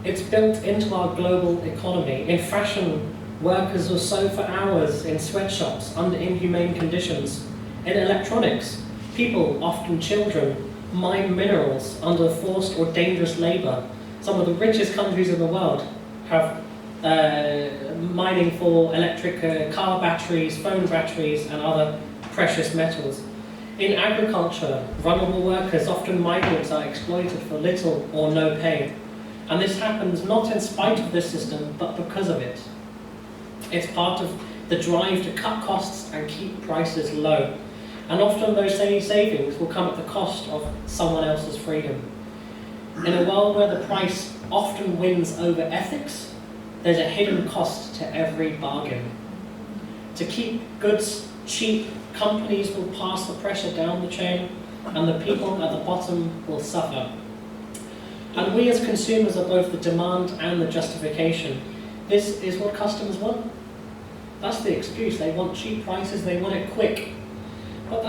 It's built into our global economy. In fashion, workers will sew for hours in sweatshops under inhumane conditions. In electronics, people, often children, mine minerals under forced or dangerous labour. Some of the richest countries in the world have mining for electric car batteries, phone batteries, and other precious metals. In agriculture, vulnerable workers, often migrants, are exploited for little or no pay. And this happens not in spite of this system, but because of it. It's part of the drive to cut costs and keep prices low. And often those savings will come at the cost of someone else's freedom. In a world where the price often wins over ethics, there's a hidden cost to every bargain. To keep goods cheap, companies will pass the pressure down the chain, and the people at the bottom will suffer. And we as consumers are both the demand and the justification. This is what customers want. That's the excuse. They want cheap prices, they want it quick. But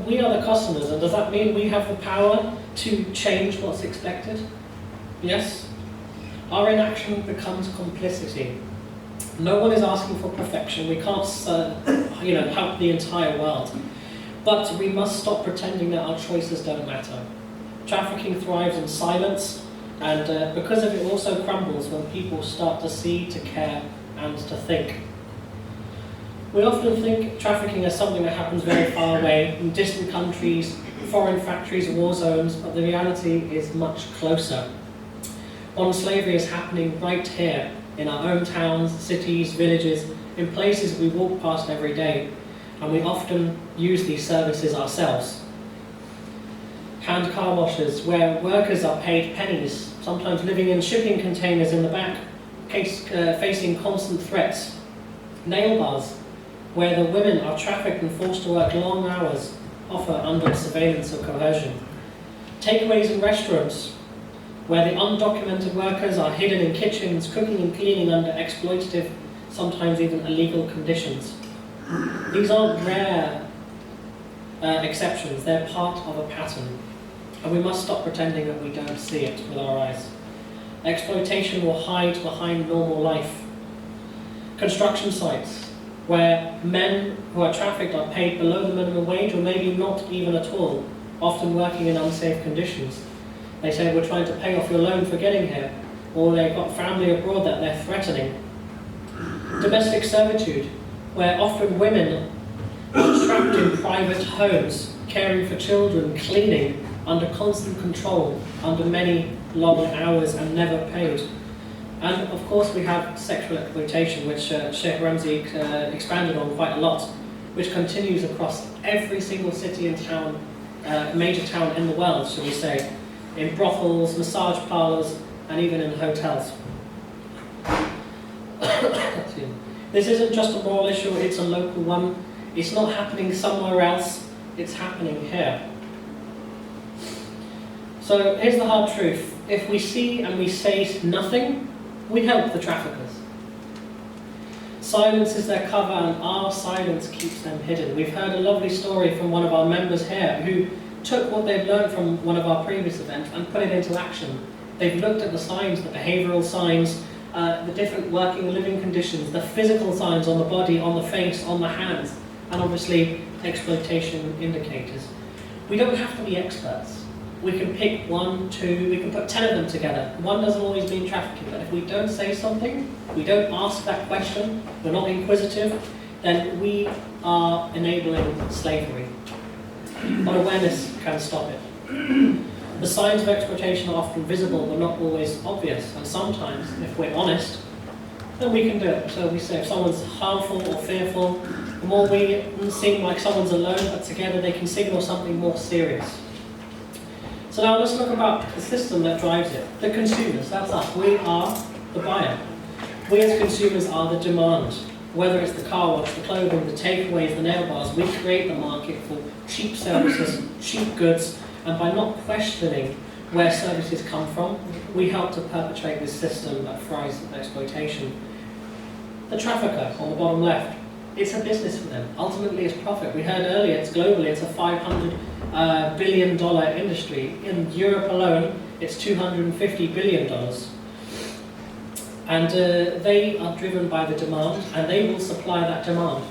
we are the customers, and does that mean we have the power to change what's expected? Yes. Our inaction becomes complicity. No one is asking for perfection. We can't, help the entire world. But we must stop pretending that our choices don't matter. Trafficking thrives in silence, and because of it also crumbles when people start to see, to care, and to think. We often think trafficking is something that happens very far away, in distant countries, foreign factories, war zones, but the reality is much closer. Modern slavery is happening right here, in our own towns, cities, villages, in places we walk past every day, and we often use these services ourselves. Hand car washers, where workers are paid pennies, sometimes living in shipping containers in the back, facing constant threats. Nail bars, where the women are trafficked and forced to work long hours, often under surveillance or coercion. Takeaways in restaurants, where the undocumented workers are hidden in kitchens, cooking and cleaning under exploitative, sometimes even illegal conditions. These aren't rare exceptions, they're part of a pattern. And we must stop pretending that we don't see it with our eyes. Exploitation will hide behind normal life. Construction sites, where men who are trafficked are paid below the minimum wage, or maybe not even at all, often working in unsafe conditions. They say, we're trying to pay off your loan for getting here, or they've got family abroad that they're threatening. Domestic servitude, where often women are trapped in private homes, caring for children, cleaning, under constant control, under many long hours and never paid. And of course we have sexual exploitation, which Sheikh Ramzi expanded on quite a lot, which continues across every single city and town, major town in the world, shall we say, in brothels, massage parlours, and even in hotels. This isn't just a moral issue, it's a local one. It's not happening somewhere else, it's happening here. So here's the hard truth. If we see and we say nothing, we help the traffickers. Silence is their cover, and our silence keeps them hidden. We've heard a lovely story from one of our members here who took what they've learned from one of our previous events and put it into action. They've looked at the signs, the behavioural signs, the different working and living conditions, the physical signs on the body, on the face, on the hands, and obviously exploitation indicators. We don't have to be experts. We can pick 1, 2, we can put 10 of them together. One doesn't always mean trafficking, but if we don't say something, we don't ask that question, we're not inquisitive, then we are enabling slavery. But awareness can stop it. The signs of exploitation are often visible but not always obvious, and sometimes, if we're honest, then we can do it. So we say if someone's harmful or fearful, the more we seem like someone's alone, but together they can signal something more serious. So now let's look about the system that drives it. The consumers, that's us. We are the buyer. We as consumers are the demand. Whether it's the car wash, the clothing, the takeaways, the nail bars, we create the market for cheap services, cheap goods, and by not questioning where services come from, we help to perpetrate this system that thrives on exploitation. The trafficker on the bottom left, It's a business for them. Ultimately, it's profit. We heard earlier, it's globally, it's a $500 billion industry. In Europe alone, it's $250 billion. And they are driven by the demand, and they will supply that demand.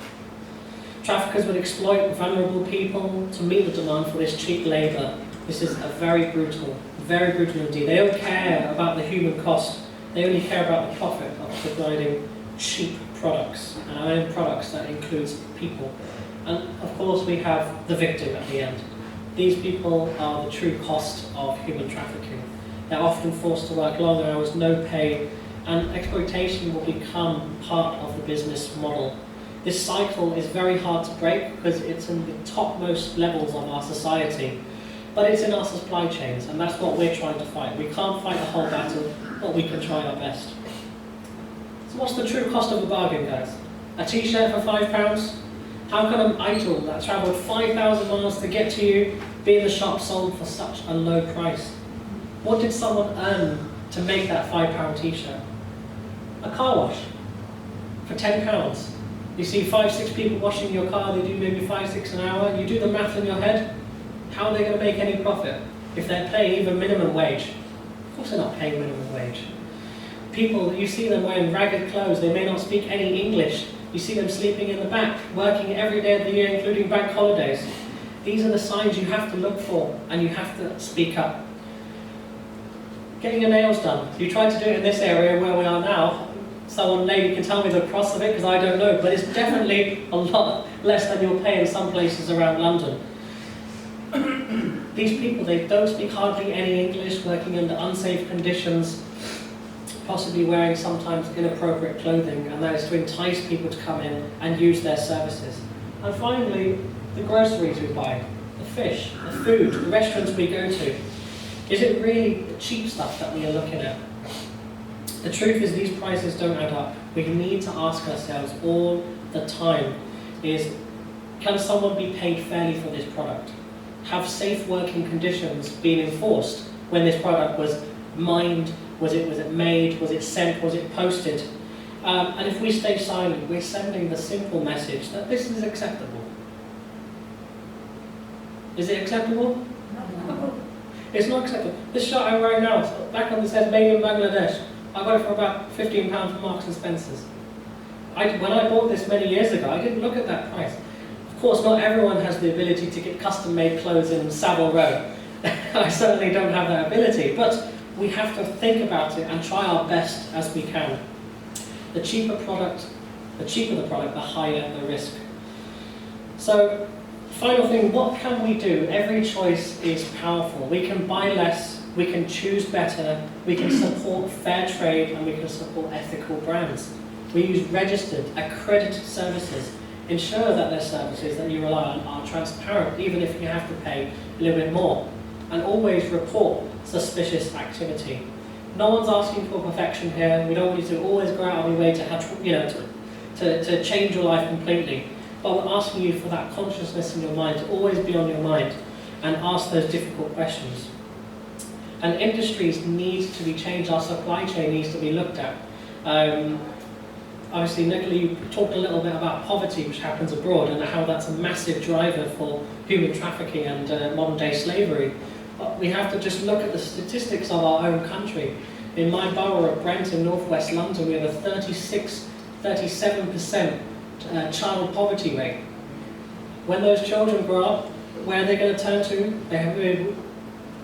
Traffickers would exploit vulnerable people to meet the demand for this cheap labour. This is a very brutal indeed. They don't care about the human cost. They only care about the profit of providing cheap products, and our own products that includes people. And of course we have the victim at the end. These people are the true cost of human trafficking. They're often forced to work longer hours, no pay, and exploitation will become part of the business model. This cycle is very hard to break because it's in the topmost levels of our society, but it's in our supply chains, and that's what we're trying to fight. We can't fight the whole battle, but we can try our best. So what's the true cost of a bargain, guys? A t-shirt for £5? How can an item that travelled 5,000 miles to get to you be in the shop sold for such a low price? What did someone earn to make that £5 t-shirt? A car wash for £10. You see 5-6 people washing your car, they do maybe 5-6 an hour. You do the math in your head, how are they going to make any profit? If they're paying even minimum wage. Of course they're not paying minimum wage. People, you see them wearing ragged clothes, they may not speak any English. You see them sleeping in the back, working every day of the year, including bank holidays. These are the signs you have to look for, and you have to speak up. Getting your nails done. You tried to do it in this area where we are now. Someone, lady, can tell me the cost of it, because I don't know, but it's definitely a lot less than you'll pay in some places around London. These people, they don't speak hardly any English, working under unsafe conditions, possibly wearing sometimes inappropriate clothing, and that is to entice people to come in and use their services. And finally, the groceries we buy, the fish, the food, the restaurants we go to. Is it really the cheap stuff that we are looking at? The truth is these prices don't add up. We need to ask ourselves all the time is, can someone be paid fairly for this product? Have safe working conditions been enforced when this product was mined? Was it made? Was it sent? Was it posted? And if we stay silent, we're sending the simple message that this is acceptable. Is it acceptable? No. It's not acceptable. This shirt I'm wearing now, back on it says made in Bangladesh. I got it for about £15 from Marks and Spencer's. When I bought this many years ago, I didn't look at that price. Of course, not everyone has the ability to get custom-made clothes in Savile Row. I certainly don't have that ability, but we have to think about it and try our best as we can. The cheaper the product, the higher the risk. So, final thing, what can we do? Every choice is powerful. We can buy less, we can choose better, we can support fair trade, and we can support ethical brands. We use registered, accredited services. Ensure that their services that you rely on are transparent, even if you have to pay a little bit more. And always report suspicious activity. No one's asking for perfection here. We don't want you to always go out of your way to have, to change your life completely. But we're asking you for that consciousness in your mind, to always be on your mind and ask those difficult questions. And industries need to be changed. Our supply chain needs to be looked at. Obviously, Nicola, you talked a little bit about poverty, which happens abroad, and how that's a massive driver for human trafficking and modern-day slavery. But we have to just look at the statistics of our own country. In my borough of Brent in northwest London, we have a 37% child poverty rate. When those children grow up, where are they going to turn to? They're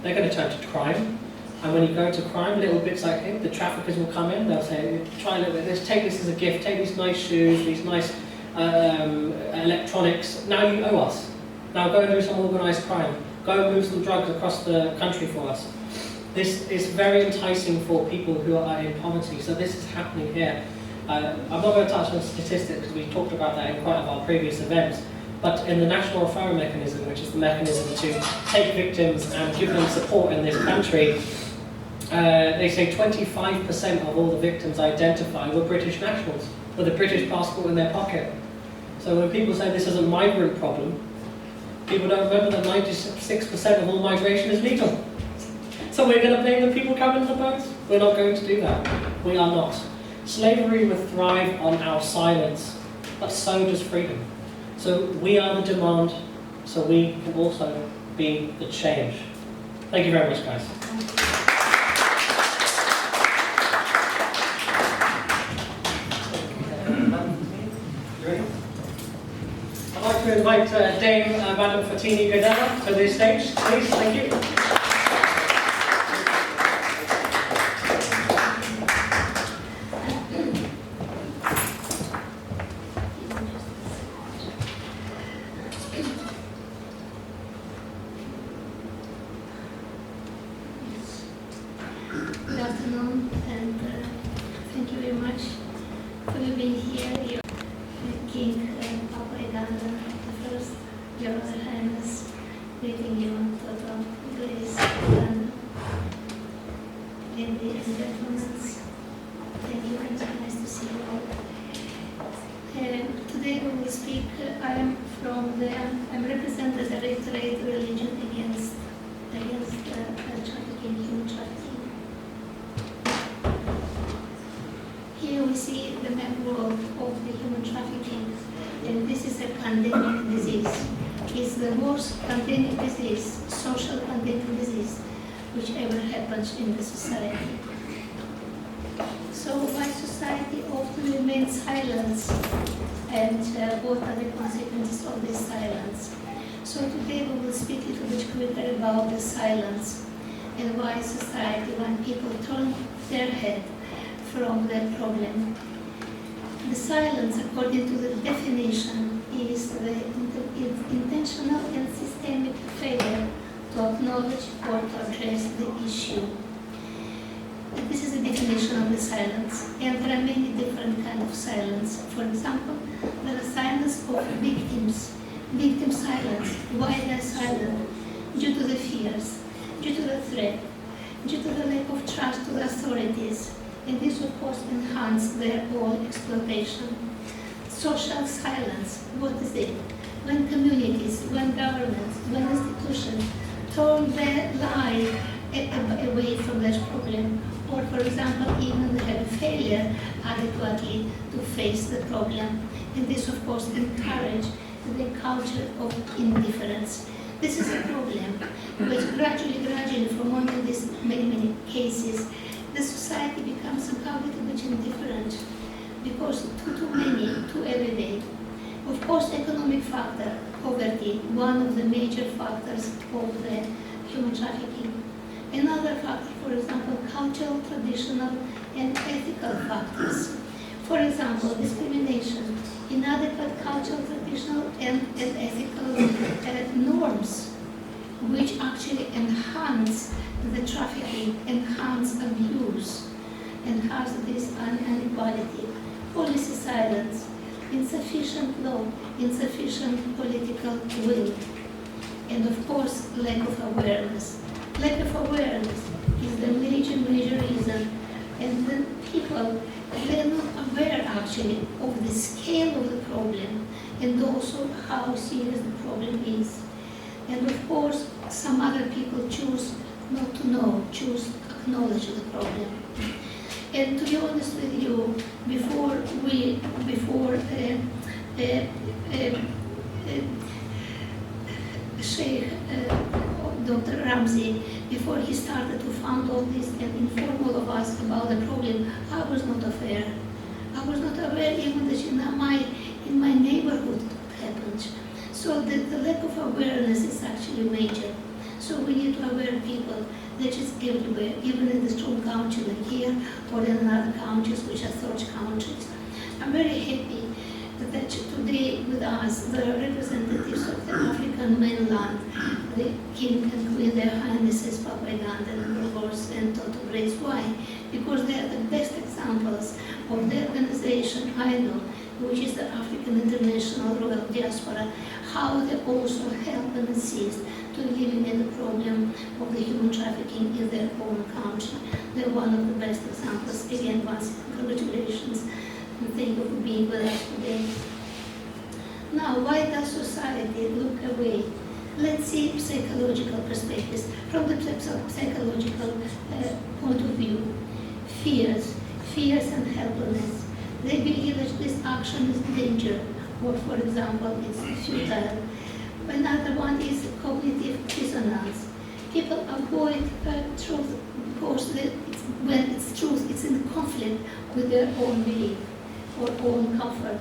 going to turn to crime. And when you go to crime, little bits like him, the traffickers will come in, they'll say, try a little bit of this, take this as a gift, take these nice shoes, these nice electronics, now you owe us. Now go and do some organised crime. Go and move some drugs across the country for us. This is very enticing for people who are in poverty, so this is happening here. I'm not going to touch on statistics because we talked about that in quite a lot of our previous events, but in the National Referral Mechanism, which is the mechanism to take victims and give them support in this country, they say 25% of all the victims identified were British nationals, with a British passport in their pocket. So when people say this is a migrant problem, people don't remember that 96% of all migration is legal. So we're going to blame the people coming in the boats? We're not going to do that. We are not. Slavery would thrive on our silence. but so does freedom. So we are the demand, so we can also be the change. Thank you very much, guys. I'd like to invite Dame Madam Fatini Gadella to the stage, please. Thank you. Good afternoon, and thank you very much for you being here. Your King Papa Uganda the First, Your Royal Highness, greeting you on total grace and ladies and gentlemen. Thank you, and it's nice to see you all. Today we will speak. I'm representing the Directorate Religion against trafficking, human trafficking. Here we see the map world of the human trafficking, and this is a pandemic disease. It's the most pandemic disease, social pandemic disease, which ever happens in the society. So why society often remains silent, and what are the consequences of this silence? So today we will speak a little bit quicker about the silence and why society, when people turn their head from the problem. The silence, according to the definition, is the intentional and systemic failure to acknowledge or to address the issue. This is the definition of the silence, and there are many different kinds of silence. For example, there are silence of victims, victim silence. Why they are silent? Due to the fears, due to the threat, due to the lack of trust to the authorities, and this of course enhances their own exploitation. Social silence, what is it? When communities, when governments, when institutions turn their life away from that problem, or for example even have a failure adequately to face the problem, and this of course encourages the culture of indifference. This is a problem, but gradually from one of these many cases, the society becomes somehow a little bit indifferent because too many, too everyday. Of course, economic factor, poverty, one of the major factors of the human trafficking. Another factor, for example, cultural, traditional, and ethical factors. For example, discrimination, inadequate cultural, traditional, and ethical norms, which actually enhance the trafficking, enhance abuse, enhance this inequality. Policy silence, insufficient law, insufficient political will, and of course, lack of awareness. Lack of awareness is the major reason, and then people, they're not aware actually of the scale of the problem and also how serious the problem is. And of course, some other people choose not to know, choose to acknowledge the problem. And to be honest with you, before Sheikh Dr. Ramsey, before he started to found all this and inform all of us about the problem, I was not aware. I was not aware even that in my neighborhood it happened. So the lack of awareness is actually major. So we need to aware people that is everywhere, even in the strong country like here or in other countries which are third countries. I'm very happy that today with us there are representatives of the African mainland, the King and Queen, their Highnesses, Papa Uganda and Roberts and Toto Grace. Why? Because they are the best examples of the organization I know, which is the African International Royal Diaspora, how they also help and assist to eliminate the problem of the human trafficking in their own country. They're one of the best examples. Again, once congratulations and thank you for being with us today. Now, why does society look away? Let's see psychological perspectives. From the psychological point of view, fears and helplessness. They believe that this action is danger, or for example, it's futile. Another one is cognitive dissonance. People avoid truth because when it's truth, it's in conflict with their own belief or own comfort.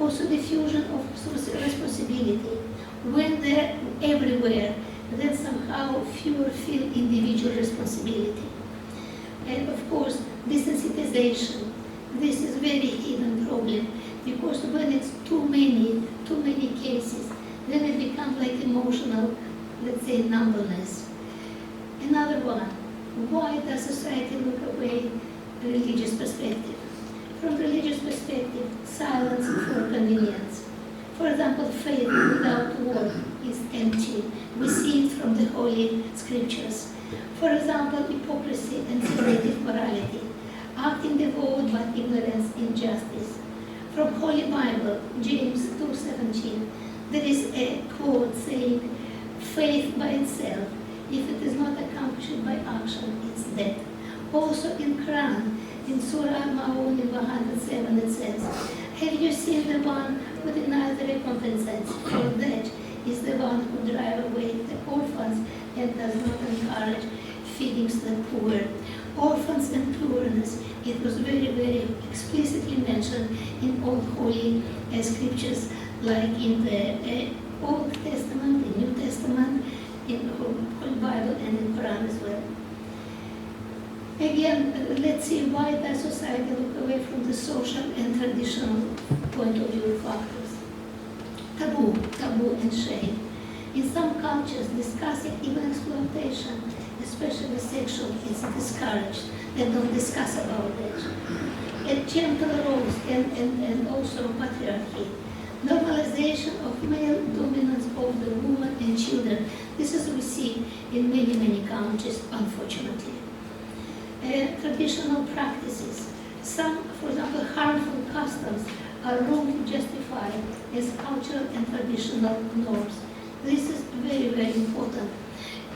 Also, diffusion of responsibility. When they're everywhere, then somehow fewer feel individual responsibility. And of course, desensitization. This is very hidden problem because when it's too many cases, then it becomes like emotional, let's say, numbness. Another one, why does society look away from religious perspective? From religious perspective, silence for convenience. For example, faith without word is empty. We see it from the Holy Scriptures. For example, hypocrisy and selective morality, acting devout but ignorance, injustice. From Holy Bible, James 2:17, there is a quote saying, faith by itself, if it is not accomplished by action, it's dead. Also in Quran, in Surah Ma'un in 107, it says, have you seen the one who denies the recompense? For that is the one who drives away the orphans and does not encourage feeding the poor. Orphans and poorness, it was very, very explicitly mentioned in all holy scriptures, like in the Old Testament, the New Testament, in the Holy Bible, and in Quran as well. Again, let's see why does society look away from the social and traditional point of view factors. Taboo and shame. In some cultures, discussing even exploitation, especially sexual, is discouraged. They don't discuss about it. A gentle roles and also patriarchy. Normalization of male dominance of the woman and children. This is what we see in many countries, unfortunately. Traditional practices. Some, for example, harmful customs are wrongly justified as cultural and traditional norms. This is very important.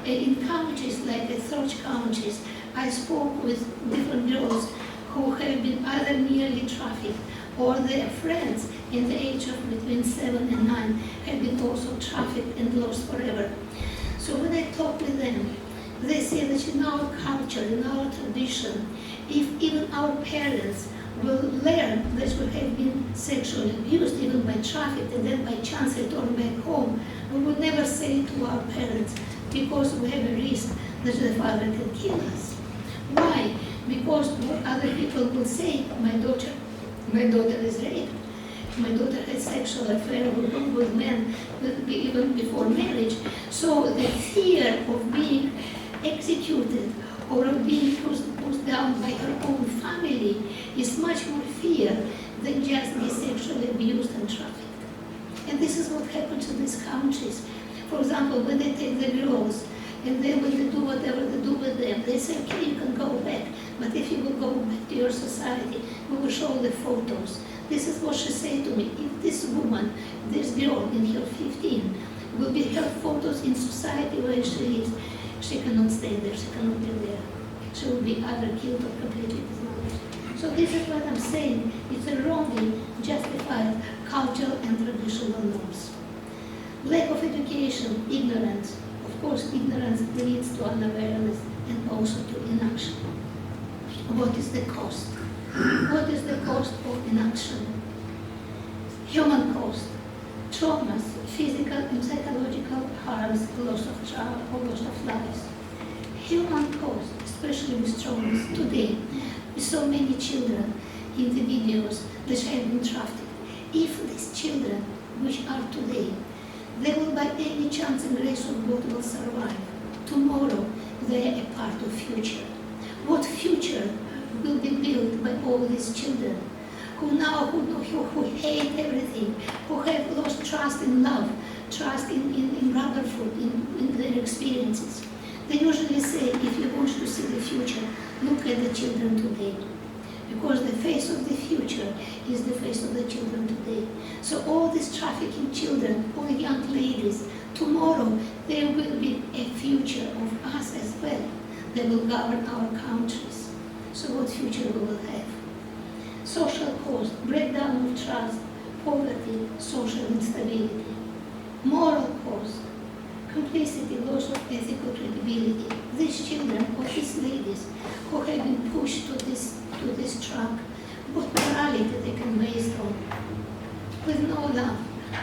In countries like the third countries, I spoke with different girls who have been either nearly trafficked or their friends in the age of between 7 and 9 have been also trafficked and lost forever. So when I talk with them, they say that in our culture, in our tradition, if even our parents will learn that we have been sexually abused, even by traffic, and then by chance return back home, we will never say it to our parents because we have a risk that the father can kill us. Why? Because what other people will say, my daughter is raped, my daughter had sexual affair with men even before marriage. So the fear of being executed or of being pushed down by her own family is much more fear than just be sexually abused and trafficked. And this is what happens in these countries. For example, when they take the girls and then when they do whatever they do with them, they say, okay, you can go back, but if you will go back to your society, we will show the photos. This is what she said to me. If this woman, this girl in her 15, will be her photos in society where she is, she cannot stay there, she cannot be there. She will be either killed or completely demolished. So this is what I'm saying. It's a wrongly justified cultural and traditional norms. Lack of education, ignorance. Of course, ignorance leads to unawareness and also to inaction. What is the cost? What is the cost of inaction? Human cost. Traumas, physical and psychological harms, loss of child or loss of lives. Human cost, especially with traumas today, with so many children in the videos that have been trafficked. If these children, which are today, they will by any chance and grace of God will survive, tomorrow they are a part of future. What future will be built by all these children who hate everything, who have lost trust in love, trust in brotherhood, in their experiences. They usually say, if you want to see the future, look at the children today. Because the face of the future is the face of the children today. So all these trafficking children, all young ladies, tomorrow there will be a future of us as well. They will govern our countries. So what future we will have? Social cost, breakdown of trust, poverty, social instability. Moral cost, complicity, loss of ethical credibility. These children or these ladies who have been pushed to this track, what morality they can base on, with no love,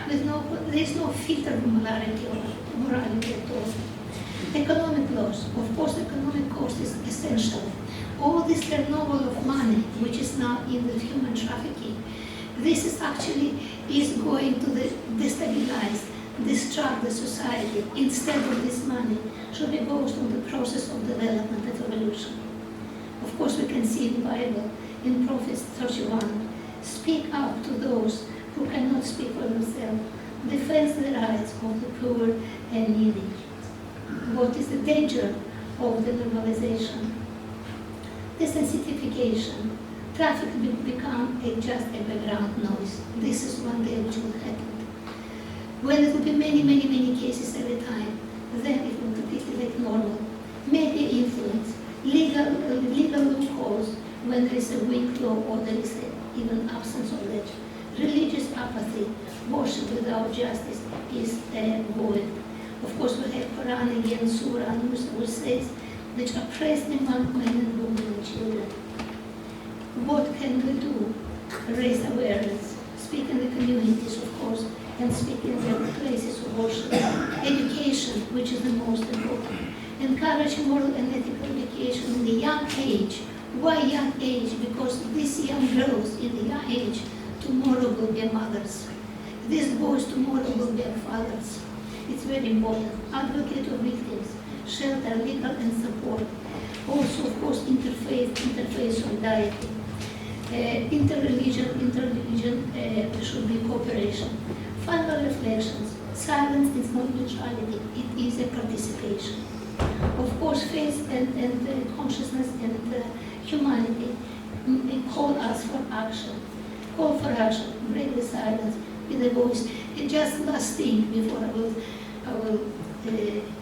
there is no filter of morality at all. Economic loss, of course, economic cost is essential. All this turnover of money, which is now in the human trafficking, this is actually going to destabilize, distract the society. Instead of this money should be used on the process of development and evolution. Of course, we can see in the Bible, in Proverbs 31, speak up to those who cannot speak for themselves, defend the rights of the poor and needy. What is the danger of the normalization? Desensitification. Traffic will become just a background noise. This is one day which will happen. When it will be many cases every time, then it will be like normal. Media influence, legal loopholes when there is a weak law or there is even absence of that. Religious apathy, worship without justice is void. Of course, we have Quran again, Surah, which says that oppress among men and women and children. What can we do? Raise awareness, speak in the communities, of course, and speak in the places of worship. Education, which is the most important. Encourage moral and ethical education in the young age. Why young age? Because these young girls in the young age tomorrow will be mothers. These boys tomorrow will be fathers. It's very important. Advocate of victims, shelter, legal and support. Also, of course, interfaith solidarity. Interreligion should be cooperation. Final reflections. Silence is not neutrality, it is a participation. Of course, faith and consciousness and humanity call us for action. Call for action, break the silence with a voice. And just last thing before I will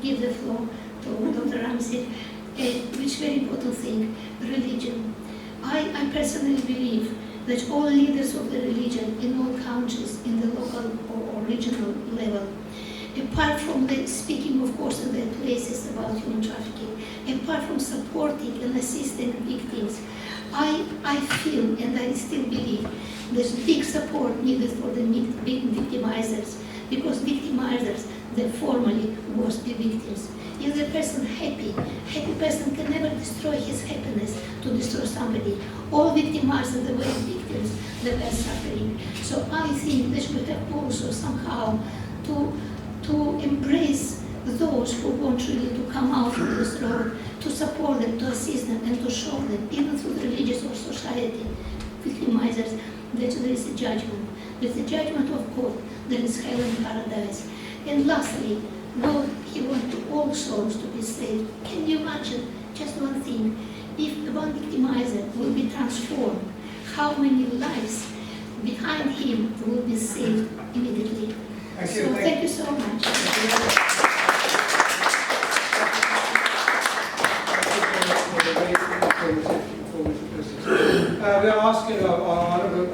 give the floor to Dr. Ramsey, which very important thing, religion. I personally believe that all leaders of the religion in all countries, in the local or regional level, apart from the speaking, of course, in their places about human trafficking, apart from supporting and assisting victims, I feel and I still believe there's big support needed for the big victimizers, because victimizers, they formally was the victims. Is the person happy? Happy person can never destroy his happiness to destroy somebody. All victimizers, they were victims, they were suffering. So I think that we have also somehow to embrace those who want really to come out of this road, to support them, to assist them, and to show them, even through the religious or society, victimizers, that there is a judgment. There's a judgment of God, there is hell and paradise. And lastly, God, He wants all souls to be saved. Can you imagine just one thing? If one victimizer will be transformed, how many lives behind him will be saved immediately? Thank you so much. We are asking our Honourable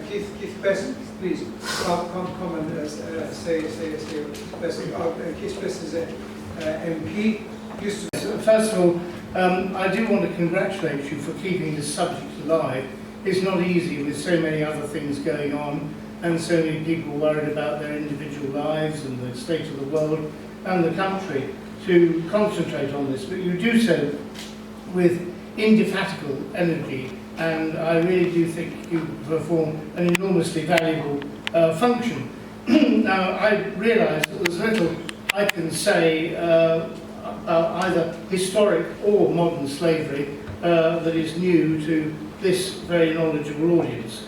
Keith Best, please come and say Keith Best is an MP. First of all, I do want to congratulate you for keeping this subject alive. It's not easy with so many other things going on and so many people worried about their individual lives and the state of the world and the country to concentrate on this, but you do so with indefatigable energy, and I really do think you perform an enormously valuable function. Now, I realise that there's little I can say about either historic or modern slavery that is new to this very knowledgeable audience.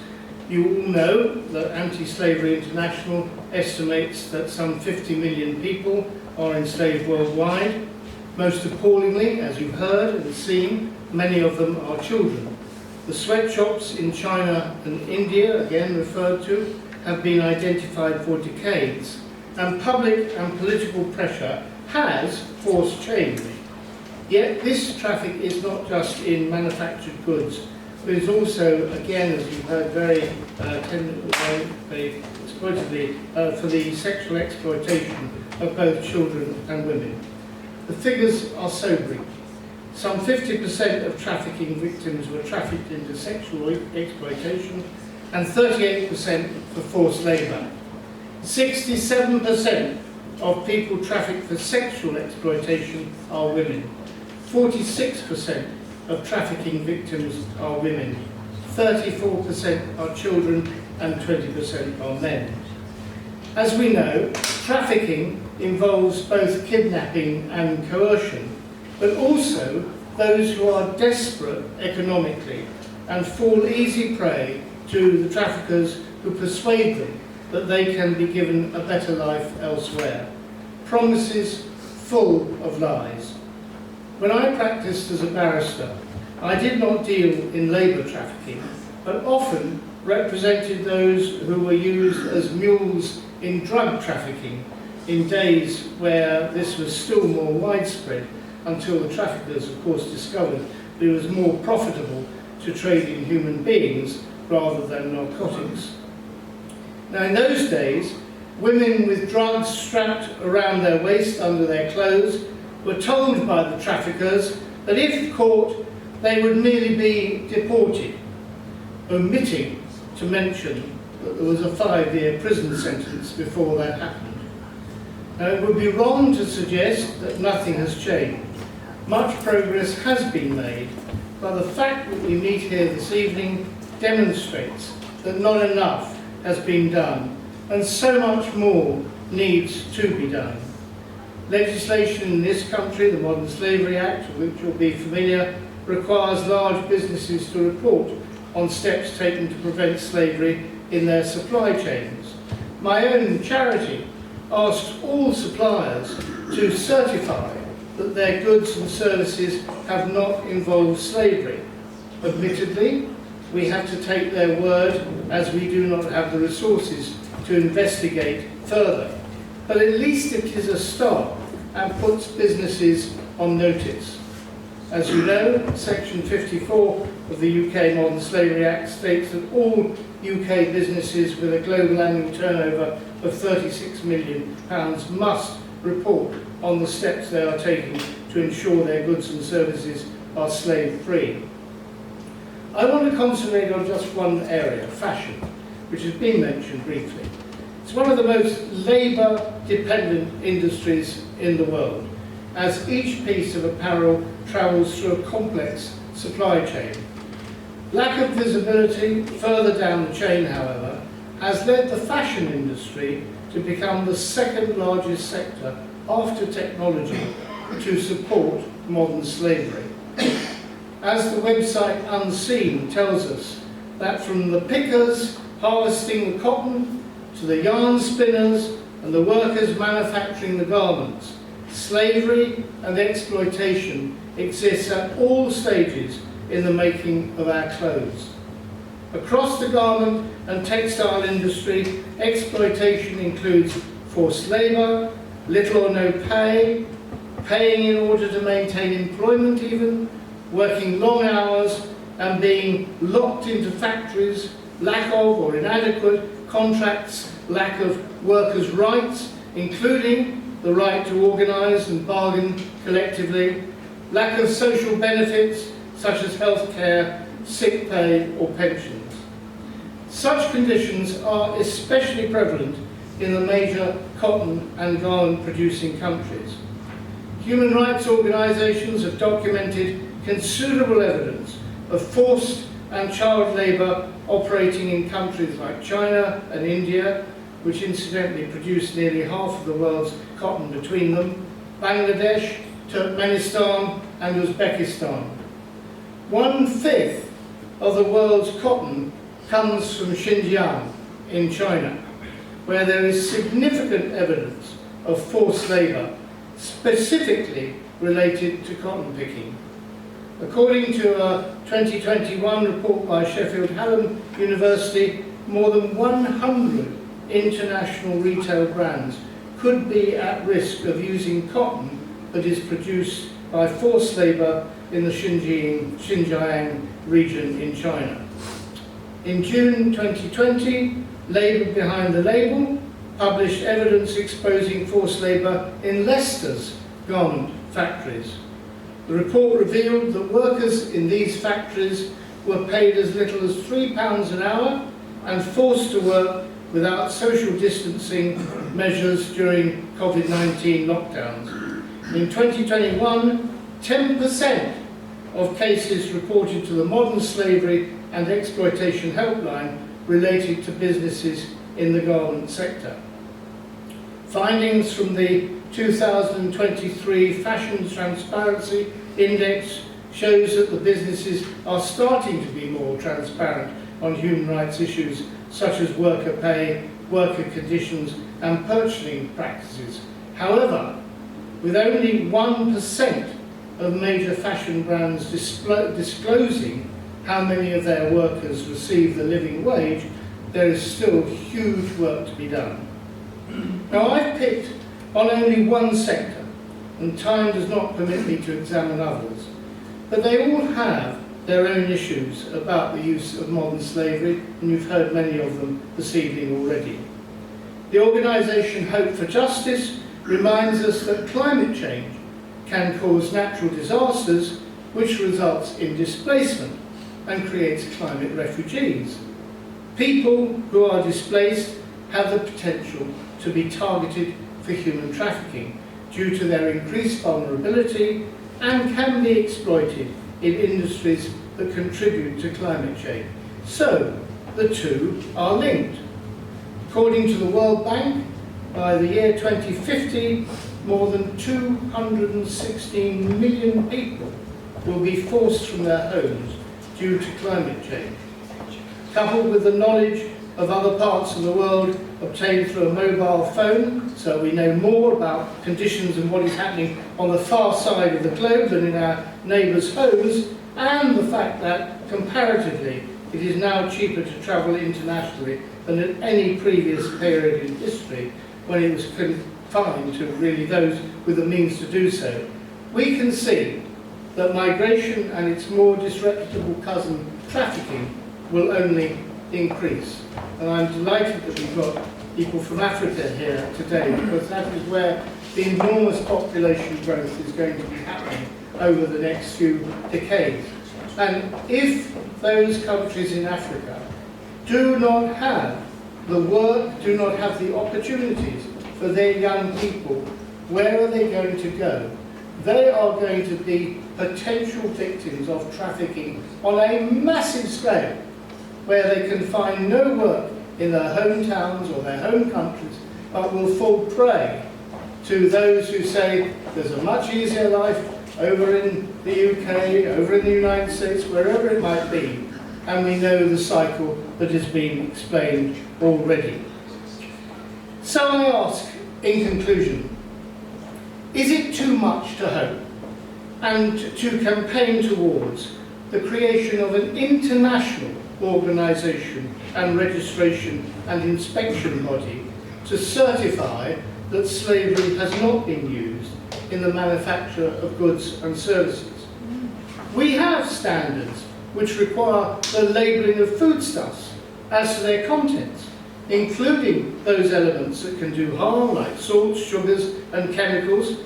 You all know that Anti-Slavery International estimates that some 50 million people are enslaved worldwide. Most appallingly, as you've heard and seen, many of them are children. The sweatshops in China and India, again referred to, have been identified for decades, and public and political pressure has forced change. Yet this traffic is not just in manufactured goods. but is also, again, as you've heard, very exploitatively for the sexual exploitation of both children and women. The figures are sobering. Some 50% of trafficking victims were trafficked into sexual exploitation and 38% for forced labour. 67% of people trafficked for sexual exploitation are women. 46% of trafficking victims are women. 34% are children and 20% are men. As we know, trafficking involves both kidnapping and coercion, but also those who are desperate economically and fall easy prey to the traffickers who persuade them that they can be given a better life elsewhere. Promises full of lies. When I practiced as a barrister, I did not deal in labour trafficking, but often represented those who were used as mules in drug trafficking in days where this was still more widespread, until the traffickers, of course, discovered that it was more profitable to trade in human beings rather than narcotics. Now, in those days, women with drugs strapped around their waist under their clothes were told by the traffickers that if caught, they would merely be deported, omitting to mention that there was a 5-year prison sentence before that happened. Now, it would be wrong to suggest that nothing has changed. Much progress has been made, but the fact that we meet here this evening demonstrates that not enough has been done, and so much more needs to be done. Legislation in this country, the Modern Slavery Act, of which you'll be familiar, requires large businesses to report on steps taken to prevent slavery in their supply chains. My own charity asked all suppliers to certify that their goods and services have not involved slavery. Admittedly, we have to take their word, as we do not have the resources to investigate further. But at least it is a start and puts businesses on notice. As you know, Section 54 of the UK Modern Slavery Act states that all UK businesses with a global annual turnover of £36 million must report on the steps they are taking to ensure their goods and services are slave-free. I want to concentrate on just one area, fashion, which has been mentioned briefly. It's one of the most labour-dependent industries in the world, as each piece of apparel travels through a complex supply chain. Lack of visibility further down the chain, however, has led the fashion industry to become the second largest sector after technology to support modern slavery. As the website Unseen tells us, that from the pickers harvesting the cotton to the yarn spinners and the workers manufacturing the garments, slavery and exploitation exists at all stages in the making of our clothes. Across the garment and textile industry, exploitation includes forced labour, little or no pay, paying in order to maintain employment even, working long hours and being locked into factories, lack of or inadequate contracts, lack of workers' rights, including the right to organise and bargain collectively, lack of social benefits such as health care, sick pay or pensions. Such conditions are especially prevalent in the major cotton and garment producing countries. Human rights organisations have documented considerable evidence of forced and child labour operating in countries like China and India, which incidentally produce nearly half of the world's cotton between them, Bangladesh, Turkmenistan and Uzbekistan. 1/5 of the world's cotton comes from Xinjiang in China, where there is significant evidence of forced labour, specifically related to cotton picking. According to a 2021 report by Sheffield Hallam University, more than 100 international retail brands could be at risk of using cotton that is produced by forced labour in the Xinjiang region in China. In June 2020, Labour Behind the Label published evidence exposing forced labour in Leicester's garment factories. The report revealed that workers in these factories were paid as little as £3 an hour and forced to work without social distancing measures during COVID-19 lockdowns. In 2021, 10% of cases reported to the Modern Slavery and Exploitation Helpline related to businesses in the garment sector. Findings from the 2023 Fashion Transparency Index shows that the businesses are starting to be more transparent on human rights issues such as worker pay, worker conditions and purchasing practices. However, with only 1% of major fashion brands disclosing how many of their workers receive the living wage, there is still huge work to be done. Now, I've picked on only one sector, and time does not permit me to examine others, but they all have their own issues about the use of modern slavery, and you've heard many of them this evening already. The organisation Hope for Justice reminds us that climate change can cause natural disasters, which results in displacement and creates climate refugees. People who are displaced have the potential to be targeted for human trafficking due to their increased vulnerability and can be exploited in industries that contribute to climate change. So, the two are linked. According to the World Bank, by the year 2050, more than 216 million people will be forced from their homes due to climate change. Coupled with the knowledge of other parts of the world obtained through a mobile phone, so we know more about conditions and what is happening on the far side of the globe than in our neighbours' homes, and the fact that, comparatively, it is now cheaper to travel internationally than at any previous period in history when it was confined to really those with the means to do so, we can see that migration and its more disreputable cousin, trafficking, will only increase. And I'm delighted that we've got people from Africa here today, because that is where the enormous population growth is going to be happening over the next few decades. And if those countries in Africa do not have the work, do not have the opportunities for their young people, where are they going to go? They are going to be potential victims of trafficking on a massive scale, where they can find no work in their hometowns or their home countries, but will fall prey to those who say there's a much easier life over in the UK, over in the United States, wherever it might be, and we know the cycle that has been explained already. So I ask, in conclusion, is it too much to hope and to campaign towards the creation of an international organisation and registration and inspection body to certify that slavery has not been used in the manufacture of goods and services? We have standards which require the labelling of foodstuffs as to their contents, including those elements that can do harm, like salts, sugars and chemicals.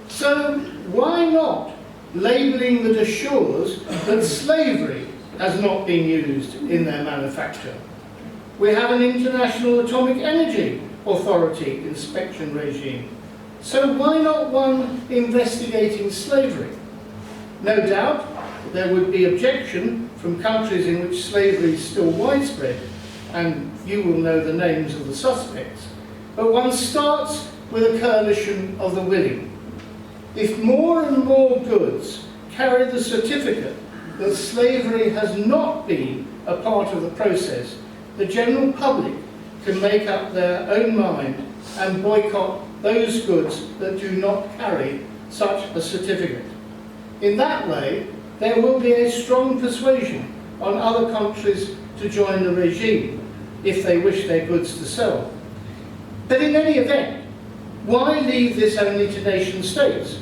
So why not labelling that assures that slavery has not been used in their manufacture? We have an International Atomic Energy Authority inspection regime. So why not one investigating slavery? No doubt there would be objection from countries in which slavery is still widespread, and you will know the names of the suspects. But one starts with a coalition of the willing. If more and more goods carry the certificate that slavery has not been a part of the process, the general public can make up their own mind and boycott those goods that do not carry such a certificate. In that way, there will be a strong persuasion on other countries to join the regime if they wish their goods to sell. But in any event, why leave this only to nation states?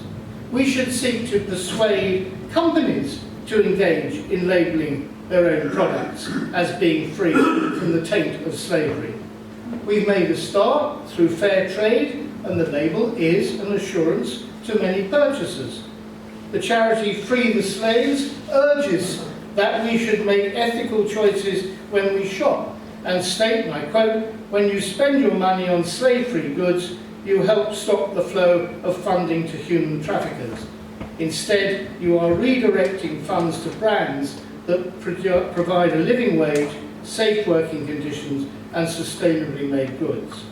we should seek to persuade companies to engage in labelling their own products as being free from the taint of slavery. We've made a start through fair trade, and the label is an assurance to many purchasers. The charity Free the Slaves urges that we should make ethical choices when we shop and state, and I quote, "When you spend your money on slave-free goods, you help stop the flow of funding to human traffickers. Instead, you are redirecting funds to brands that provide a living wage, safe working conditions, and sustainably made goods."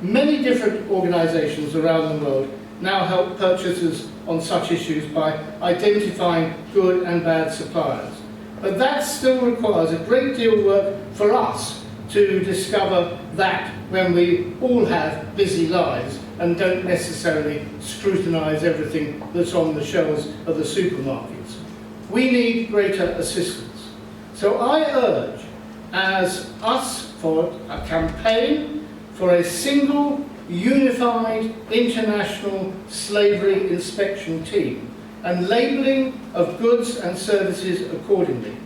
Many different organisations around the world now help purchasers on such issues by identifying good and bad suppliers. But that still requires a great deal of work for us to discover that when we all have busy lives and don't necessarily scrutinise everything that's on the shelves of the supermarkets. We need greater assistance. So I urge as us for a campaign for a single, unified, international slavery inspection team and labelling of goods and services accordingly.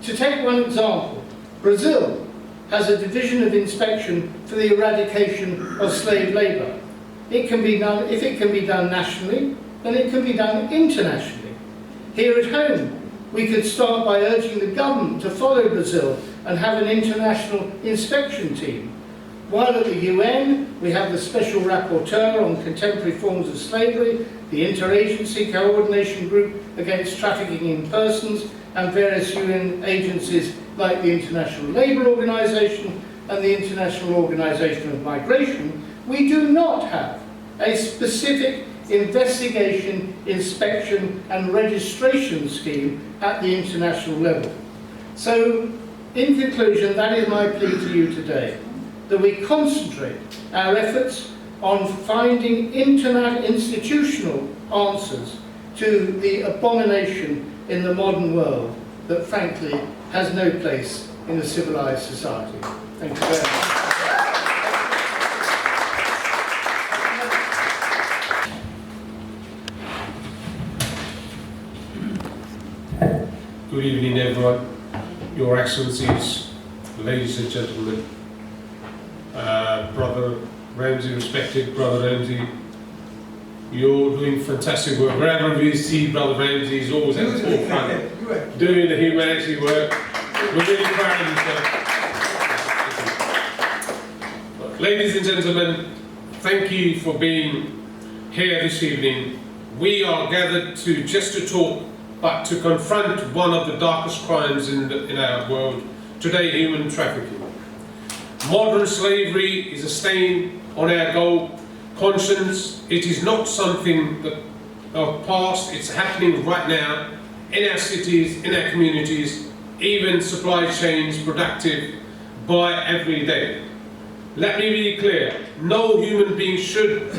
To take one example, Brazil has a division of inspection for the eradication of slave labour. It can be done, if it can be done nationally, then it can be done internationally. Here at home, we could start by urging the government to follow Brazil and have an international inspection team. While at the UN, we have the Special Rapporteur on Contemporary Forms of Slavery, the Interagency Coordination Group Against Trafficking in Persons, and various UN agencies like the International Labour Organization and the International Organization of Migration. We do not have a specific investigation, inspection and registration scheme at the international level. So, in conclusion, that is my plea to you today, that we concentrate our efforts on finding institutional answers to the abomination in the modern world that frankly has no place in a civilized society. Thank you very much. Good evening, everyone, Your Excellencies, ladies and gentlemen. Brother Ramsey, respected Brother Ramsey, you're doing fantastic work. Wherever we see Brother Ramsey, he's always at the forefront doing the humanity work. We're really proud of you, sir. Ladies and gentlemen, thank you for being here this evening. We are gathered just to talk, but to confront one of the darkest crimes in our world today, human trafficking. Modern slavery is a stain on our conscience. It is not something that of past, it's happening right now in our cities, in our communities, even supply chains productive by every day. Let me be clear, no human being should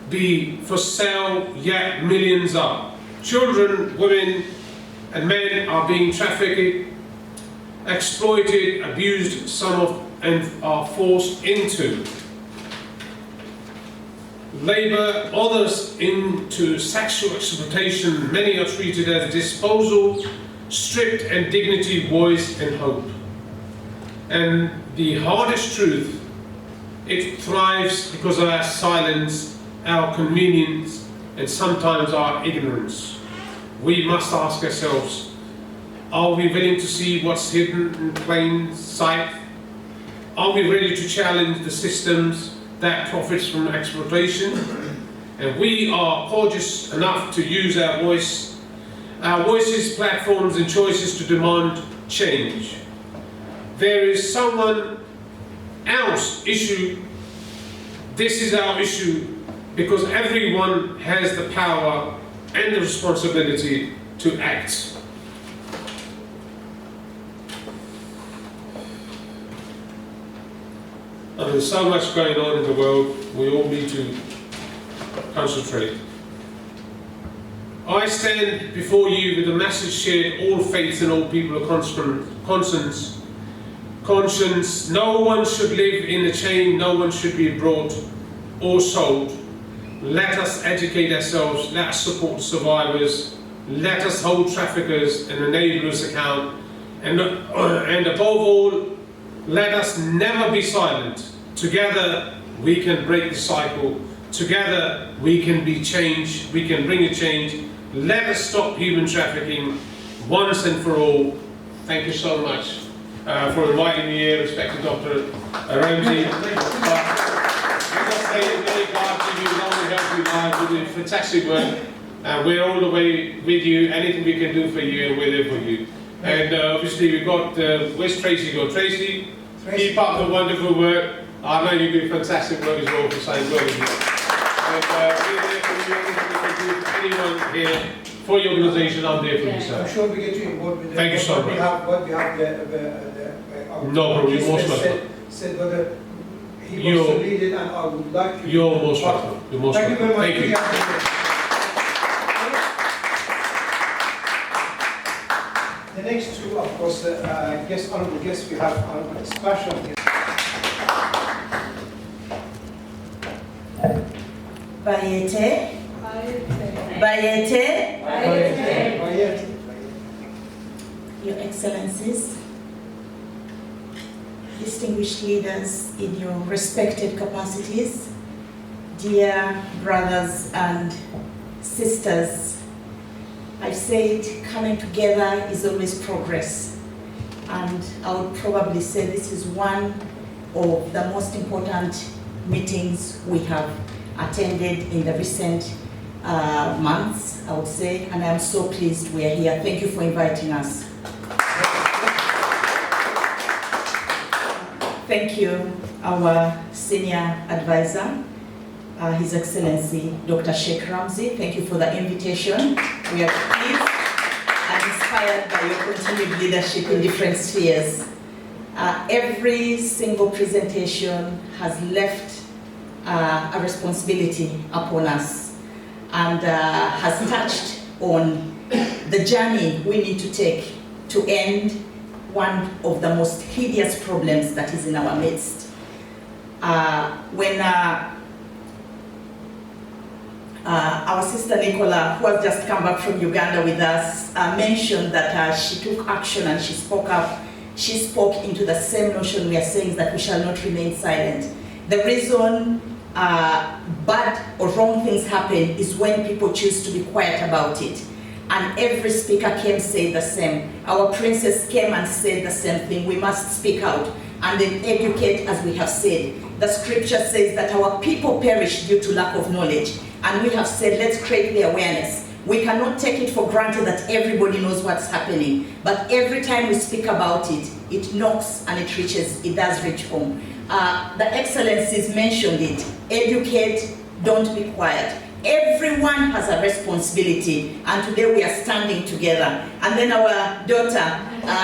be for sale, yet millions are. Children, women and men are being trafficked, exploited, abused, and are forced into labour, others into sexual exploitation. Many are treated as disposal, stripped and dignity, voice and hope. And the hardest truth, it thrives because of our silence, our convenience, and sometimes our ignorance. We must ask ourselves, are we willing to see what's hidden in plain sight? Are we ready to challenge the systems that profits from exploitation? And we are courageous enough to use our voices, platforms and choices to demand change. There is someone else's issue. This is our issue, because everyone has the power and the responsibility to act. And there's so much going on in the world, we all need to concentrate. I stand before you with a message shared all faiths and all people of conscience. No one should live in a chain, no one should be brought or sold. let us educate ourselves, let us support survivors, let us hold traffickers and enablers account, and above all, let us never be silent. Together we can break the cycle. Together we can be changed, we can bring a change. Let us stop human trafficking once and for all. Thank you so much for inviting me here, respected Dr. Ramsey. As I say, it's very glad to you, not only help you live, you do fantastic work. We're all the way with you, anything we can do for you, and we're there for you. And obviously we've got, where's Tracy go? Tracy, keep up the wonderful work. I know you do fantastic work as well for St. Louis. And we're there for you, anything we can do for anyone here, for your organisation, I'm there for you, sir. I'm sure we get you involved with Thank you so much. What we have No problem, you're most welcome. Said whether he wants to lead it, and I would like to. You're most welcome. You're most welcome. Thank you very much. Thank you. The next two, of course, honorable guests, we have honorable special guests. Bayete. Bayete. Bayete. Your Excellencies, distinguished leaders in your respected capacities, dear brothers and sisters, I've said coming together is always progress, and I would probably say this is one of the most important meetings we have attended in the recent months, I would say, and I'm so pleased we are here. Thank you for inviting us. Thank you, our senior advisor, His Excellency Dr. Sheikh Ramsey. Thank you for the invitation. We are pleased and inspired by your continued leadership in different spheres. Every single presentation has left a responsibility upon us and has touched on the journey we need to take to end one of the most hideous problems that is in our midst. When our sister Nicola, who has just come back from Uganda with us, mentioned that she took action and she spoke up, she spoke into the same notion we are saying, that we shall not remain silent. The reason bad or wrong things happen is when people choose to be quiet about it. And every speaker came saying the same. Our princess came and said the same thing. We must speak out and then educate, as we have said. The scripture says that our people perish due to lack of knowledge. And we have said, let's create the awareness. We cannot take it for granted that everybody knows what's happening. But every time we speak about it, it knocks and it reaches, it does reach home. The Excellencies mentioned it. Educate, don't be quiet. Everyone has a responsibility, and today we are standing together. And then our daughter,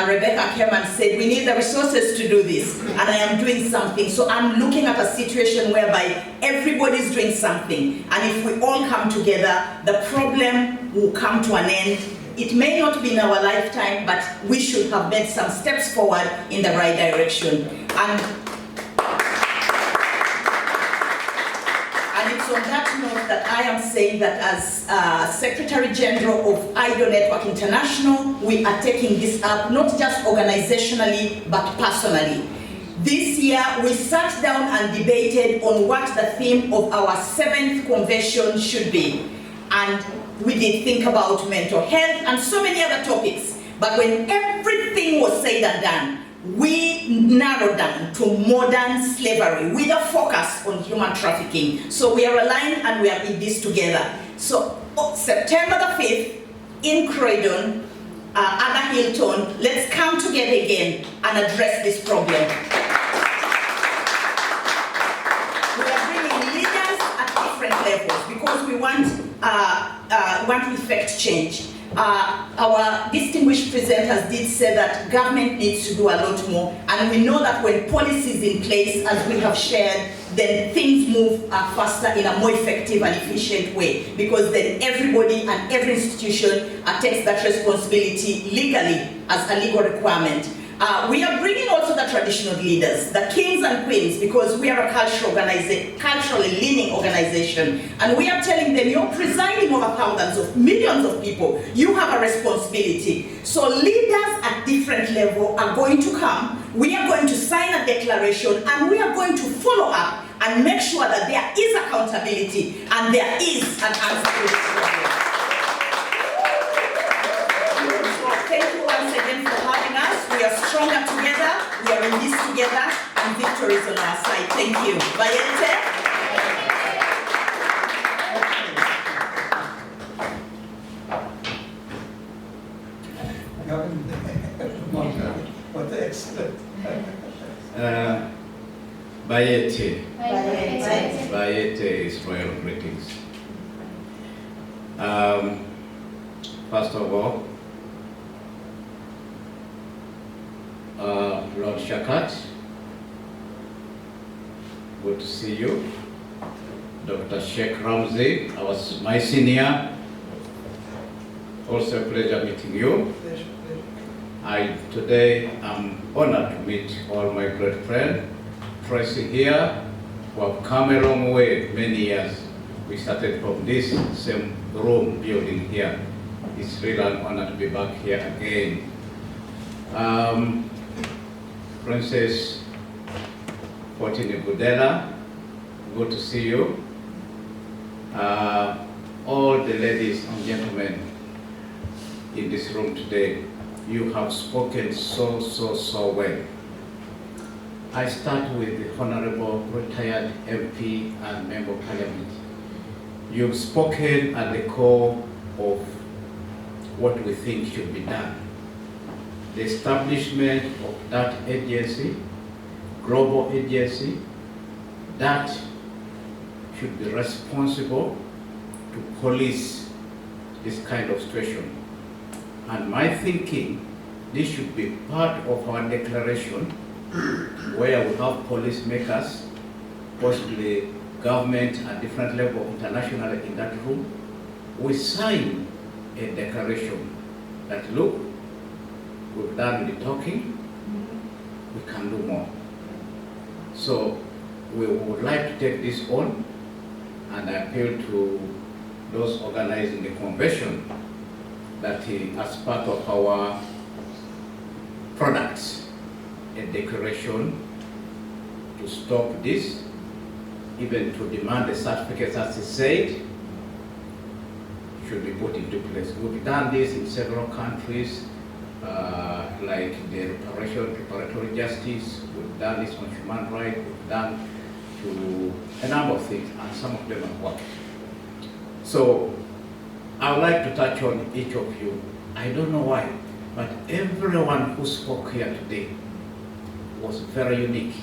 Rebecca, came and said, we need the resources to do this, and I am doing something. So I'm looking at a situation whereby everybody's doing something, and if we all come together, the problem will come to an end. It may not be in our lifetime, but we should have made some steps forward in the right direction. And it's on that note that I am saying that as Secretary General of IDO Network International, we are taking this up, not just organizationally, but personally. This year, we sat down and debated on what the theme of our 7th convention should be. And we did think about mental health and so many other topics. But when everything was said and done, we narrowed down to modern slavery with a focus on human trafficking. So we are aligned and we are in this together. So September the 5th, in Croydon, Ada Hilton, let's come together again and address this problem. We are bringing leaders at different levels because we want to effect change. Our distinguished presenters did say that government needs to do a lot more, and we know that when policy is in place, as we have shared, then things move faster in a more effective and efficient way, because then everybody and every institution takes that responsibility legally as a legal requirement. We are bringing also the traditional leaders, the kings and queens, because we are a culturally leaning organization, and we are telling them, you're presiding over thousands of millions of people. You have a responsibility. So leaders at different levels are going to come. We are going to sign a declaration, and we are going to follow up and make sure that there is accountability and there is an answer to this problem. So thank you once again for having us. We are stronger together, we are in this together, and victory is on our side. Thank you. Bayete. What excellent. Bayete. Bayete. Bayete is royal greetings. First of all, Lord Shakat, good to see you. Dr. Sheikh Ramsey, my senior, also a pleasure meeting you. Today I'm honored to meet all my great friends, Tracy here, who have come a long way, many years. We started from this same room building here. It's really an honor to be back here again. Princess Fortini Budela, good to see you. All the ladies and gentlemen in this room today, you have spoken so well. I start with the Honorable retired MP and Member of Parliament. You've spoken at the core of what we think should be done. The establishment of that agency, global agency, that should be responsible to police this kind of situation. And my thinking, this should be part of our declaration where we have police makers, possibly government at different levels internationally in that room. We sign a declaration that, look, we've done the talking, we can do more. So we would like to take this on, and I appeal to those organizing the convention that as part of our products, a declaration to stop this, even to demand the certificates, as he said, should be put into place. We've done this in several countries, like the reparatory justice, we've done this on human rights, we've done to a number of things, and some of them have worked. So I would like to touch on each of you. I don't know why, but everyone who spoke here today was very unique.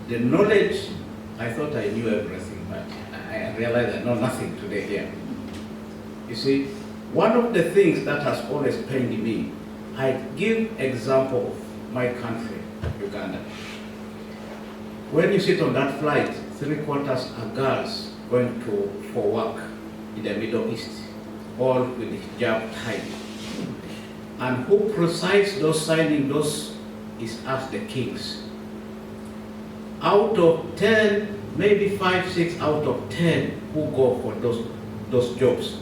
The knowledge, I thought I knew everything, but I realized I know nothing today here. You see, one of the things that has always pained me, I give example of my country, Uganda. When you sit on that flight, 3/4 are girls going for work in the Middle East, all with the hijab tied. And who presides those signing those is us, the kings. Out of 10, maybe 5, 6 out of 10 who go for those jobs,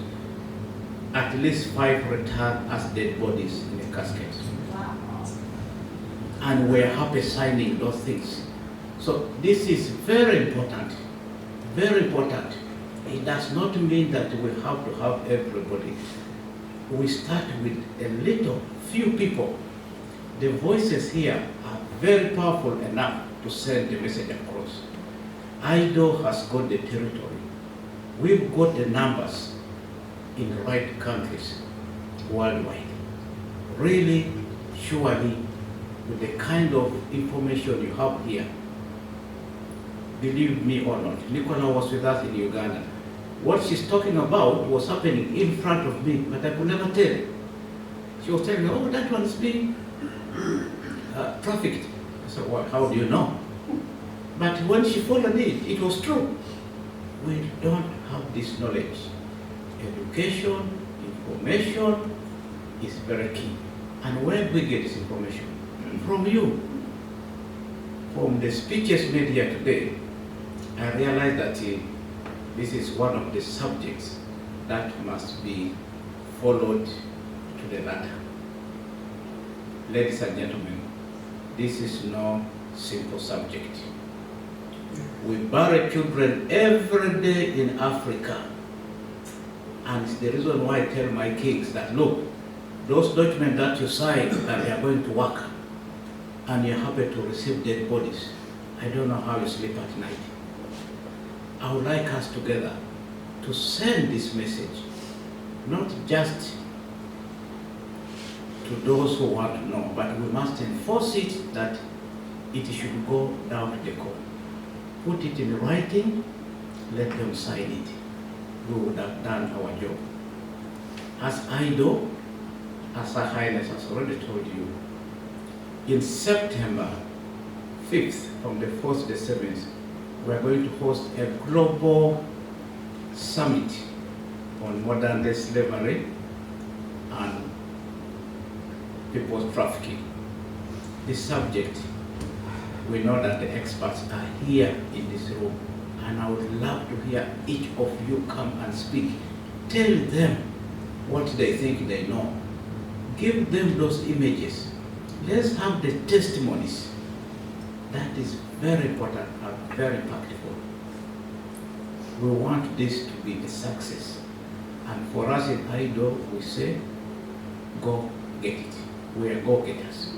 at least 5 return as dead bodies in the caskets. Wow. And we're happy signing those things. So this is very important, very important. It does not mean that we have to have everybody. We start with a little, few people. The voices here are very powerful enough to send the message across. IDO has got the territory. We've got the numbers in the right countries worldwide. Really, surely, with the kind of information you have here, believe me or not, Nicola was with us in Uganda. What she's talking about was happening in front of me, but I could never tell. She was telling me, oh, that one's being trafficked. I said, well, how do you know? But when she followed it, it was true. We don't have this knowledge. Education, information is very key. And where do we get this information? From you. From the speeches made here today, I realized that this is one of the subjects that must be followed to the latter. Ladies and gentlemen, this is no simple subject. We bury children every day in Africa. And it's the reason why I tell my kings that, look, those documents that you sign that they are going to work, and you're happy to receive dead bodies, I don't know how you sleep at night. I would like us together to send this message, not just to those who want to know, but we must enforce it that it should go down to the court. Put it in writing, let them sign it. We would have done our job. As IDO, as Her Highness has already told you, in September 5th, from the 4th to the 7th, we are going to host a global summit on modern day slavery and people's trafficking. This subject, we know that the experts are here in this room, and I would love to hear each of you come and speak. Tell them what they think they know. Give them those images. Let's have the testimonies. That is very important and very practical. We want this to be a success. And for us in IDO, we say, go get it. We are go-getters.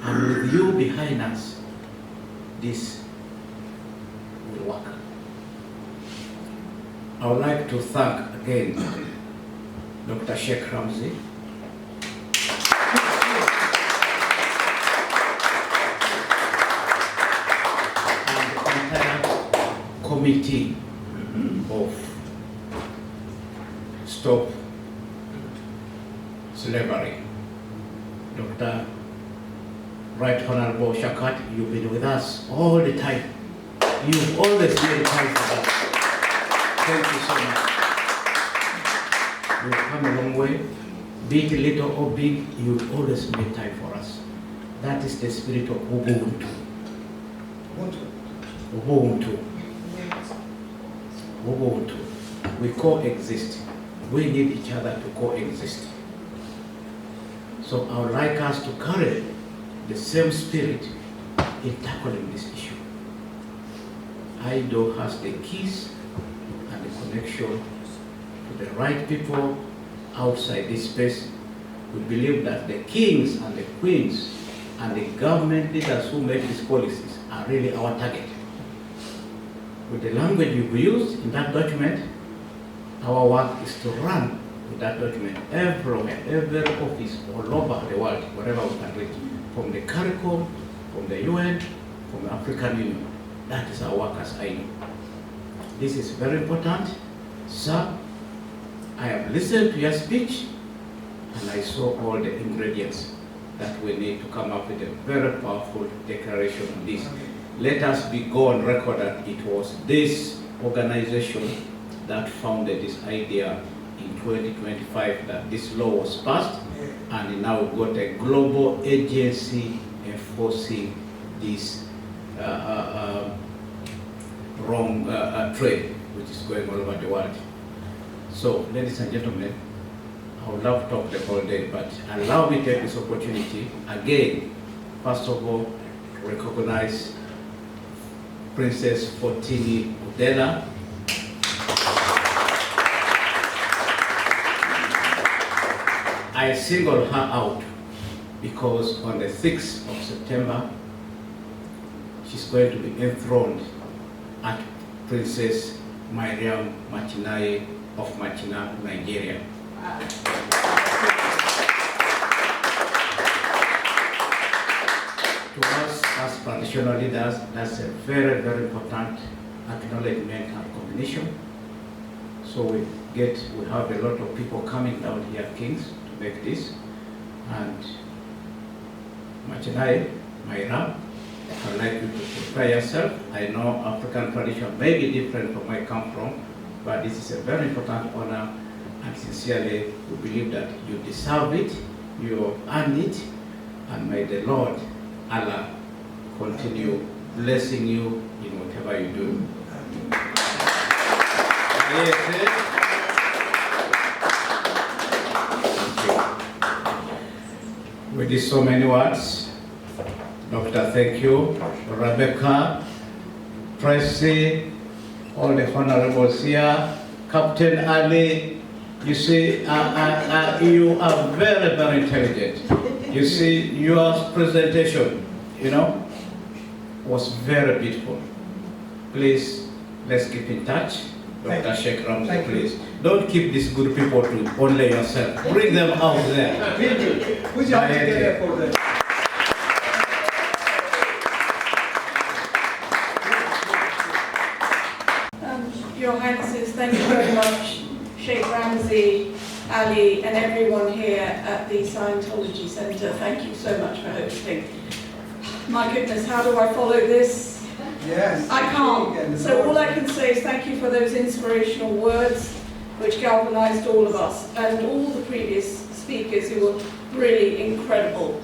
And with you behind us, this will work. I would like to thank again Dr. Sheikh Ramsey, and the entire committee of Stop Slavery. Dr. Right Honorable Shakat, you've been with us all the time. You've always made time for us. Thank you so much. You've come a long way. Be it little or big, you've always made time for us. That is the spirit of Ubuntu. Ubuntu. Ubuntu. We coexist. We need each other to coexist. So I would like us to carry the same spirit in tackling this issue. IDO has the keys and the connection to the right people outside this space. We believe that the kings and the queens and the government leaders who make these policies are really our target. With the language you've used in that document, our work is to run with that document everywhere, every office all over the world, wherever we can reach, from the CARICOM, from the UN, from the African Union. That is our work as IDO. This is very important. Sir, I have listened to your speech, and I saw all the ingredients that we need to come up with a very powerful declaration on this. Let us go on record that it was this organization that founded this idea in 2025 that this law was passed, and now we've got a global agency enforcing this wrong trade, which is going all over the world. So, ladies and gentlemen, I would love to talk the whole day, but allow me to take this opportunity again, first of all, recognize Princess Fortini Udela. I singled her out because on the 6th of September, she's going to be enthroned at Princess Mariam Machinai of Machina, Nigeria. To us as traditional leaders, that's a very, very important acknowledgement and recognition. So we have a lot of people coming down here, Kings, to make this. And Machinai, Myra, I'd like you to prepare yourself. I know African tradition may be different from where I come from, but this is a very important honor, and sincerely, we believe that you deserve it, You earn it, and may the Lord Allah continue blessing you in whatever you do. We did so many words. Doctor, thank you. Rebecca, Tracy, all the honorables here, Captain Ali. You see, you are very, very intelligent. You see, your presentation, was very beautiful. Please, let's keep in touch. Dr. Sheikh Ramsey, please. Don't keep these good people to only yourself. Bring them out there. Put your hands together for them. Your Highnesses, thank you very much, Sheikh Ramsey, Ali, and everyone here at the Scientology Centre. Thank you so much for hosting. My goodness, how do I follow this? Yes. I can't. So all I can say is thank you for those inspirational words which galvanized all of us and all the previous speakers who were really incredible.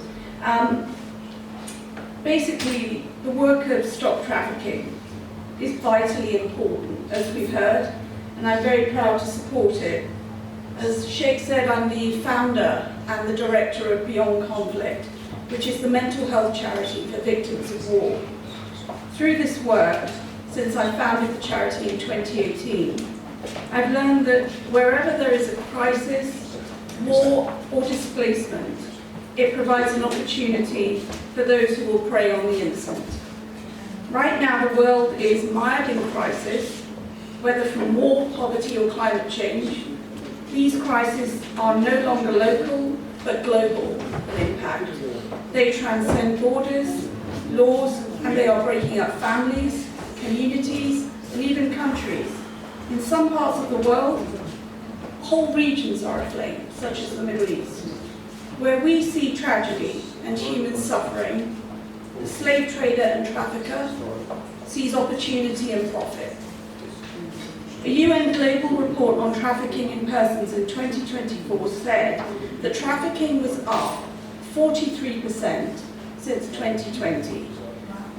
Basically, the work of stop trafficking is vitally important, as we've heard, and I'm very proud to support it. As Sheikh said, I'm the founder and the director of Beyond Conflict, which is the mental health charity for victims of war. Through this work, since I founded the charity in 2018, I've learned that wherever there is a crisis, war or displacement, it provides an opportunity for those who will prey on the innocent. Right now the world is mired in crisis, whether from war, poverty or climate change. These crises are no longer local, but global in impact. They transcend borders, laws, and they are breaking up families, communities, and even countries. In some parts of the world, whole regions are aflame, such as the Middle East. Where we see tragedy and human suffering, the slave trader and trafficker sees opportunity and profit. A UN global report on trafficking in persons in 2024 said that trafficking was up 43% since 2020.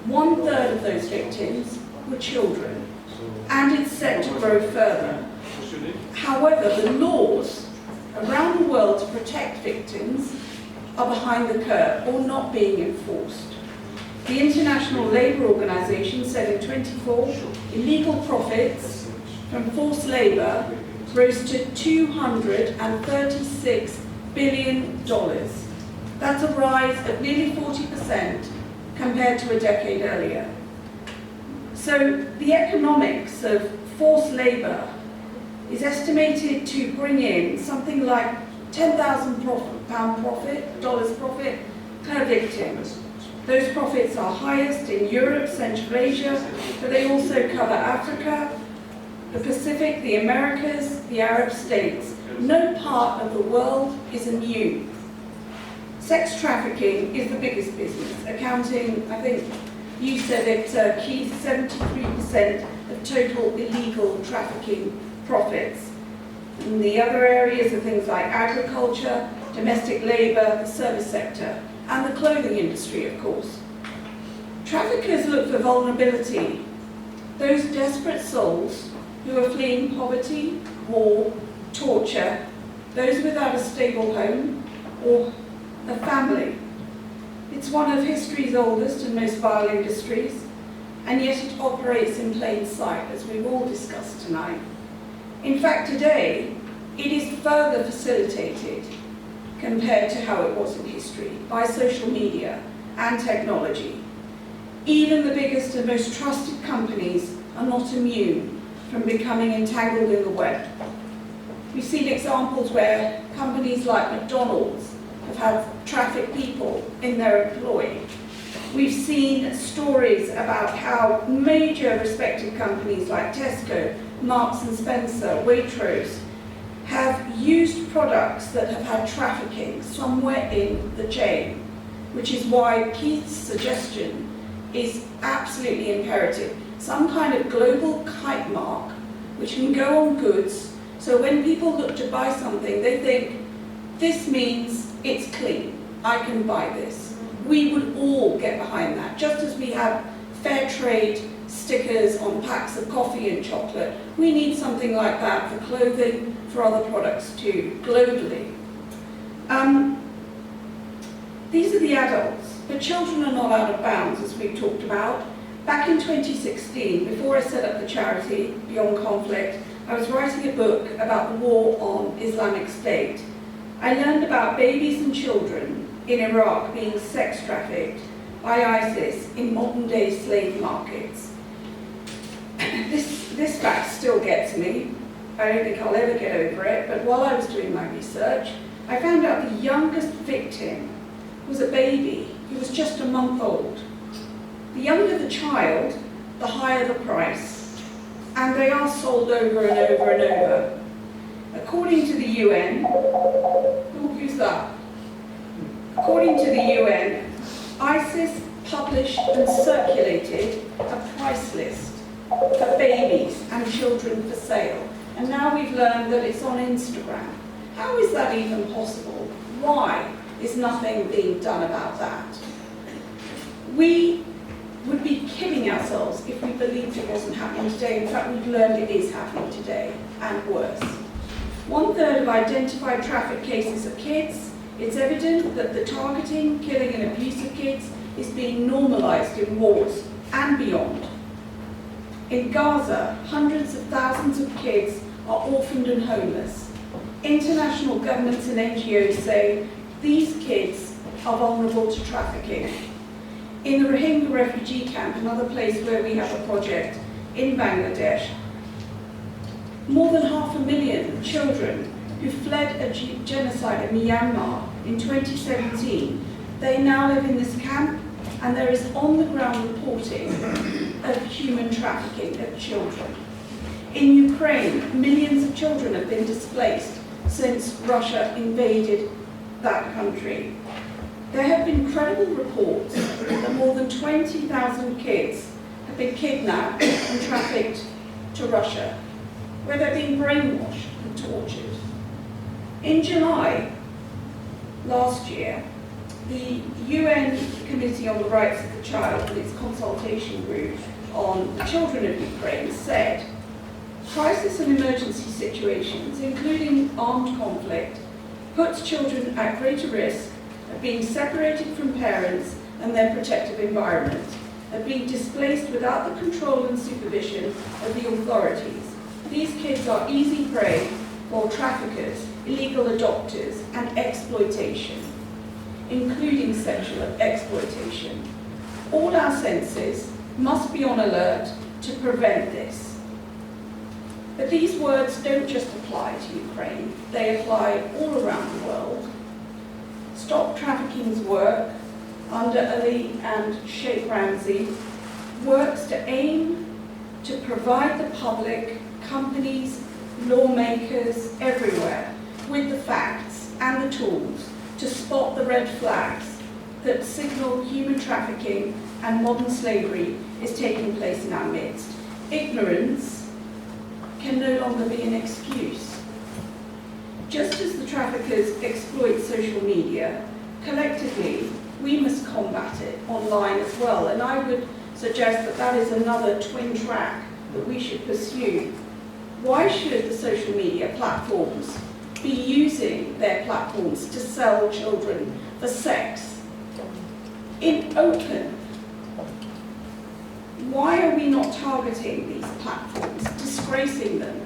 1/3 of those victims were children, and it's set to grow further. However, the laws around the world to protect victims are behind the curve or not being enforced. The International Labour Organization said in 2024, illegal profits from forced labour rose to $236 billion. That's a rise of nearly 40% compared to a decade earlier. So the economics of forced labour is estimated to bring in something like $10,000 profit per victim. Those profits are highest in Europe, Central Asia, but they also cover Africa, the Pacific, the Americas, the Arab states. No part of the world is immune. Sex trafficking is the biggest business, accounting, I think you said it, Keith, 73% of total illegal trafficking profits. And the other areas are things like agriculture, domestic labour, the service sector, and the clothing industry, of course. Traffickers look for vulnerability, those desperate souls who are fleeing poverty, war, torture, those without a stable home or a family. It's one of history's oldest and most vile industries, and yet it operates in plain sight, as we've all discussed tonight. In fact, today, it is further facilitated compared to how it was in history by social media and technology. Even the biggest and most trusted companies are not immune from becoming entangled in the web. We've seen examples where companies like McDonald's have had trafficked people in their employ. We've seen stories about how major respected companies like Tesco, Marks and Spencer, Waitrose have used products that have had trafficking somewhere in the chain, which is why Keith's suggestion is absolutely imperative. Some kind of global kite mark which can go on goods, so when people look to buy something, they think this means it's clean, I can buy this. We would all get behind that, just as we have fair trade stickers on packs of coffee and chocolate. We need something like that for clothing, for other products too, globally. These are the adults, but children are not out of bounds, as we've talked about. Back in 2016, before I set up the charity, Beyond Conflict, I was writing a book about the war on Islamic State. I learned about babies and children in Iraq being sex trafficked by ISIS in modern-day slave markets. This fact still gets me. I don't think I'll ever get over it, but while I was doing my research, I found out the youngest victim was a baby who was just a month old. The younger the child, the higher the price, and they are sold over and over and over. According to the UN, who's that? According to the UN, ISIS published and circulated a price list for babies and children for sale. And now we've learned that it's on Instagram. How is that even possible? Why is nothing being done about that? We would be kidding ourselves if we believed it wasn't happening today. In fact, we've learned it is happening today, and worse. 1/3 of identified traffic cases are kids. It's evident that the targeting, killing and abuse of kids is being normalised in wars and beyond. In Gaza, hundreds of thousands of kids are orphaned and homeless. International governments and NGOs say these kids are vulnerable to trafficking. In the Rohingya refugee camp, another place where we have a project in Bangladesh, more than 500,000 children who fled a genocide in Myanmar in 2017, they now live in this camp, and there is on-the-ground reporting of human trafficking of children. In Ukraine, millions of children have been displaced since Russia invaded that country. There have been credible reports that more than 20,000 kids have been kidnapped and trafficked to Russia, where they're being brainwashed and tortured. In July last year, the UN Committee on the Rights of the Child and its consultation group on the children of Ukraine said, crisis and emergency situations, including armed conflict, puts children at greater risk of being separated from parents and their protective environment, of being displaced without the control and supervision of the authorities. These kids are easy prey for traffickers, illegal adopters, and exploitation, including sexual exploitation. All our senses must be on alert to prevent this. But these words don't just apply to Ukraine, they apply all around the world. Stop Trafficking's work under Ali and Sheikh Ramsey works to aim to provide the public, companies, lawmakers everywhere with the facts and the tools to spot the red flags that signal human trafficking and modern slavery is taking place in our midst. Ignorance can no longer be an excuse. Just as the traffickers exploit social media, collectively we must combat it online as well, and I would suggest that that is another twin track that we should pursue. Why should the social media platforms be using their platforms to sell children for sex in open? Why are we not targeting these platforms, disgracing them,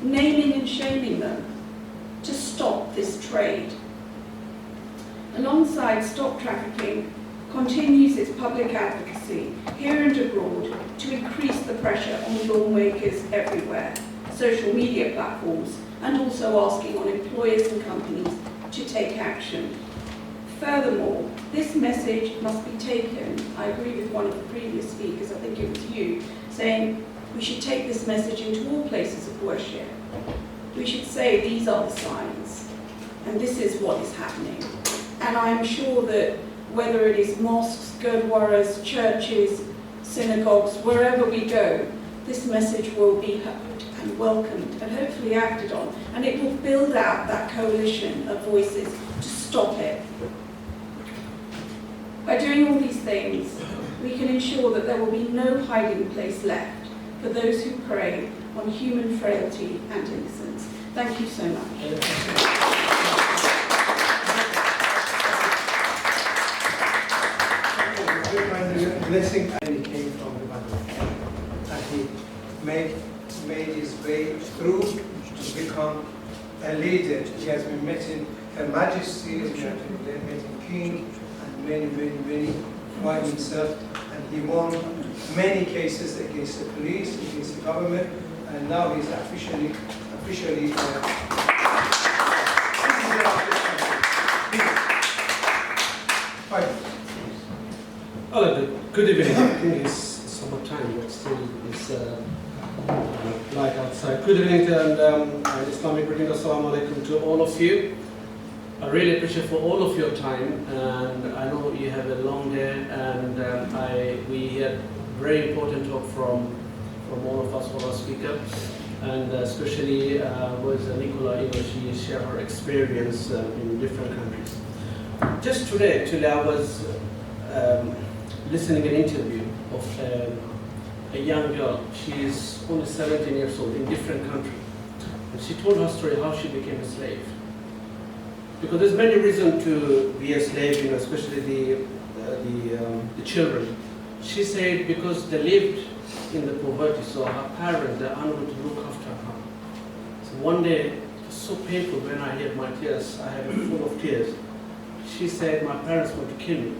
naming and shaming them to stop this trade? Alongside Stop Trafficking continues its public advocacy here and abroad to increase the pressure on lawmakers everywhere, social media platforms, and also asking on employers and companies to take action. Furthermore, this message must be taken, I agree with one of the previous speakers, I think it was you, saying we should take this message into all places of worship. We should say these are the signs, and this is what is happening. And I am sure that whether it is mosques, gurdwaras, churches, synagogues, wherever we go, this message will be heard and welcomed and hopefully acted on, and it will build out that coalition of voices to stop it. By doing all these things, we can ensure that there will be no hiding place left for those who prey on human frailty and innocence. Thank you so much. Blessing, and he came from the Bangladesh, and he made his way through to become a leader. He has been meeting Her Majesty, he has been meeting King, and many by himself, and he won many cases against the police, against the government, and now he's officially. Hello, good evening. I think it's summertime, but still it's light outside. Good evening and Islamic greeting. Assalamu alaikum to all of you. I really appreciate for all of your time, and I know you have a long day, and we had very important talk from all of us, all our speakers, and especially with Nicola, she shared her experience in different countries. Just today, actually, I was listening an interview of a young girl. She is only 17 years old in different country, and she told her story how she became a slave. Because there's many reasons to be a slave, especially the children. She said because they lived in the poverty, so her parents are unable to look after her. So one day, it was so painful when I heard my tears. I had a full of tears. She said my parents want to kill me.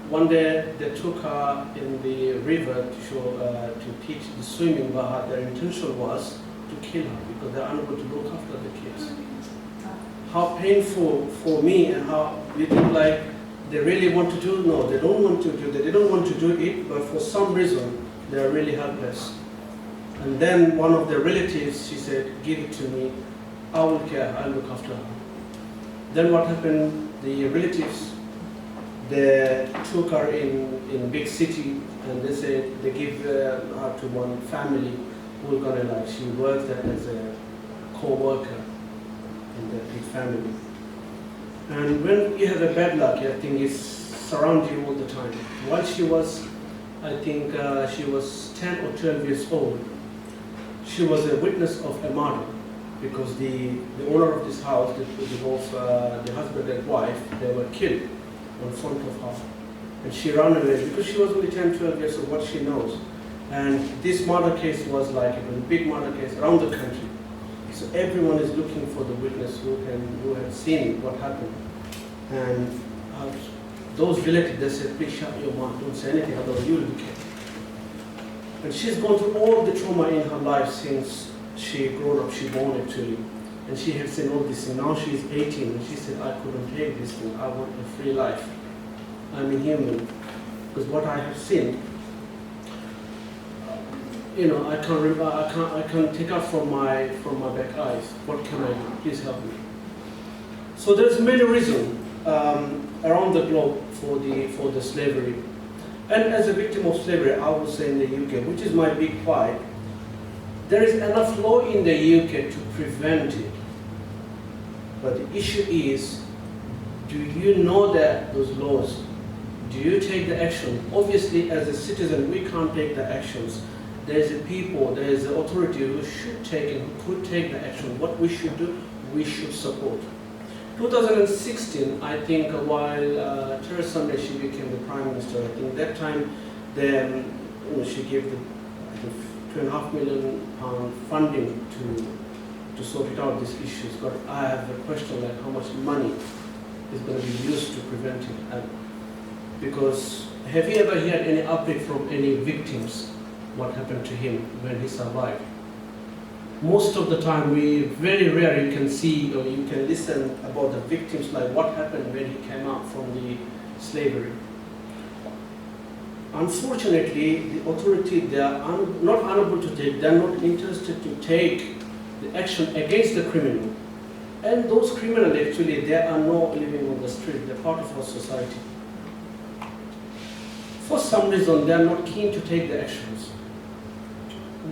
One day they took her in the river to teach the swimming, but their intention was to kill her because they're unable to look after the kids. How painful for me, and how you think like they really want to do. No, they don't want to do that. They don't want to do it, but for some reason they are really helpless. And then one of their relatives, she said, "Give it to me. I will care. I'll look after her." Then what happened? The relatives, they took her in big city, and they said they give her to one family who are gonna like, she works there as a co-worker in that big family. And when you have a bad luck, I think it's surround you all the time. While she was, I think she was 10 or 12 years old, she was a witness of a murder, because the owner of this house, both the husband and wife, they were killed in front of her. And she ran away because she was only 10, 12 years old, what she knows. And this murder case was like, it was a big murder case around the country. So everyone is looking for the witness who had seen what happened. And those relatives, they said, "Please shut your mouth, don't say anything, otherwise you will be killed." And she's gone through all the trauma in her life since she grew up, she born actually. And she had seen all this thing. Now she's 18, and she said, "I couldn't take this thing, I want a free life. I'm inhuman." Because what I have seen, I can't take out from my back eyes. What can I do? Please help me. So there's many reasons around the globe for the slavery. And as a victim of slavery, I would say in the UK, which is my big fight, there is enough law in the UK to prevent it. But the issue is, do you know that those laws? Do you take the action? Obviously, as a citizen, we can't take the actions. There's a people, there's an authority who should take and who could take the action. What we should do, we should support. 2016, I think, while Theresa May, she became the Prime Minister, I think that time she gave the £2.5 million funding to sort it out, these issues. But I have a question like how much money is going to be used to prevent it. Because have you ever heard any update from any victims? What happened to him when he survived? Most of the time, we very rarely can see or you can listen about the victims, like what happened when he came out from the slavery. Unfortunately, the authority, they are not unable to take, they are not interested to take the action against the criminal. And those criminals, actually, they are not living on the street, they're part of our society. For some reason, they are not keen to take the actions.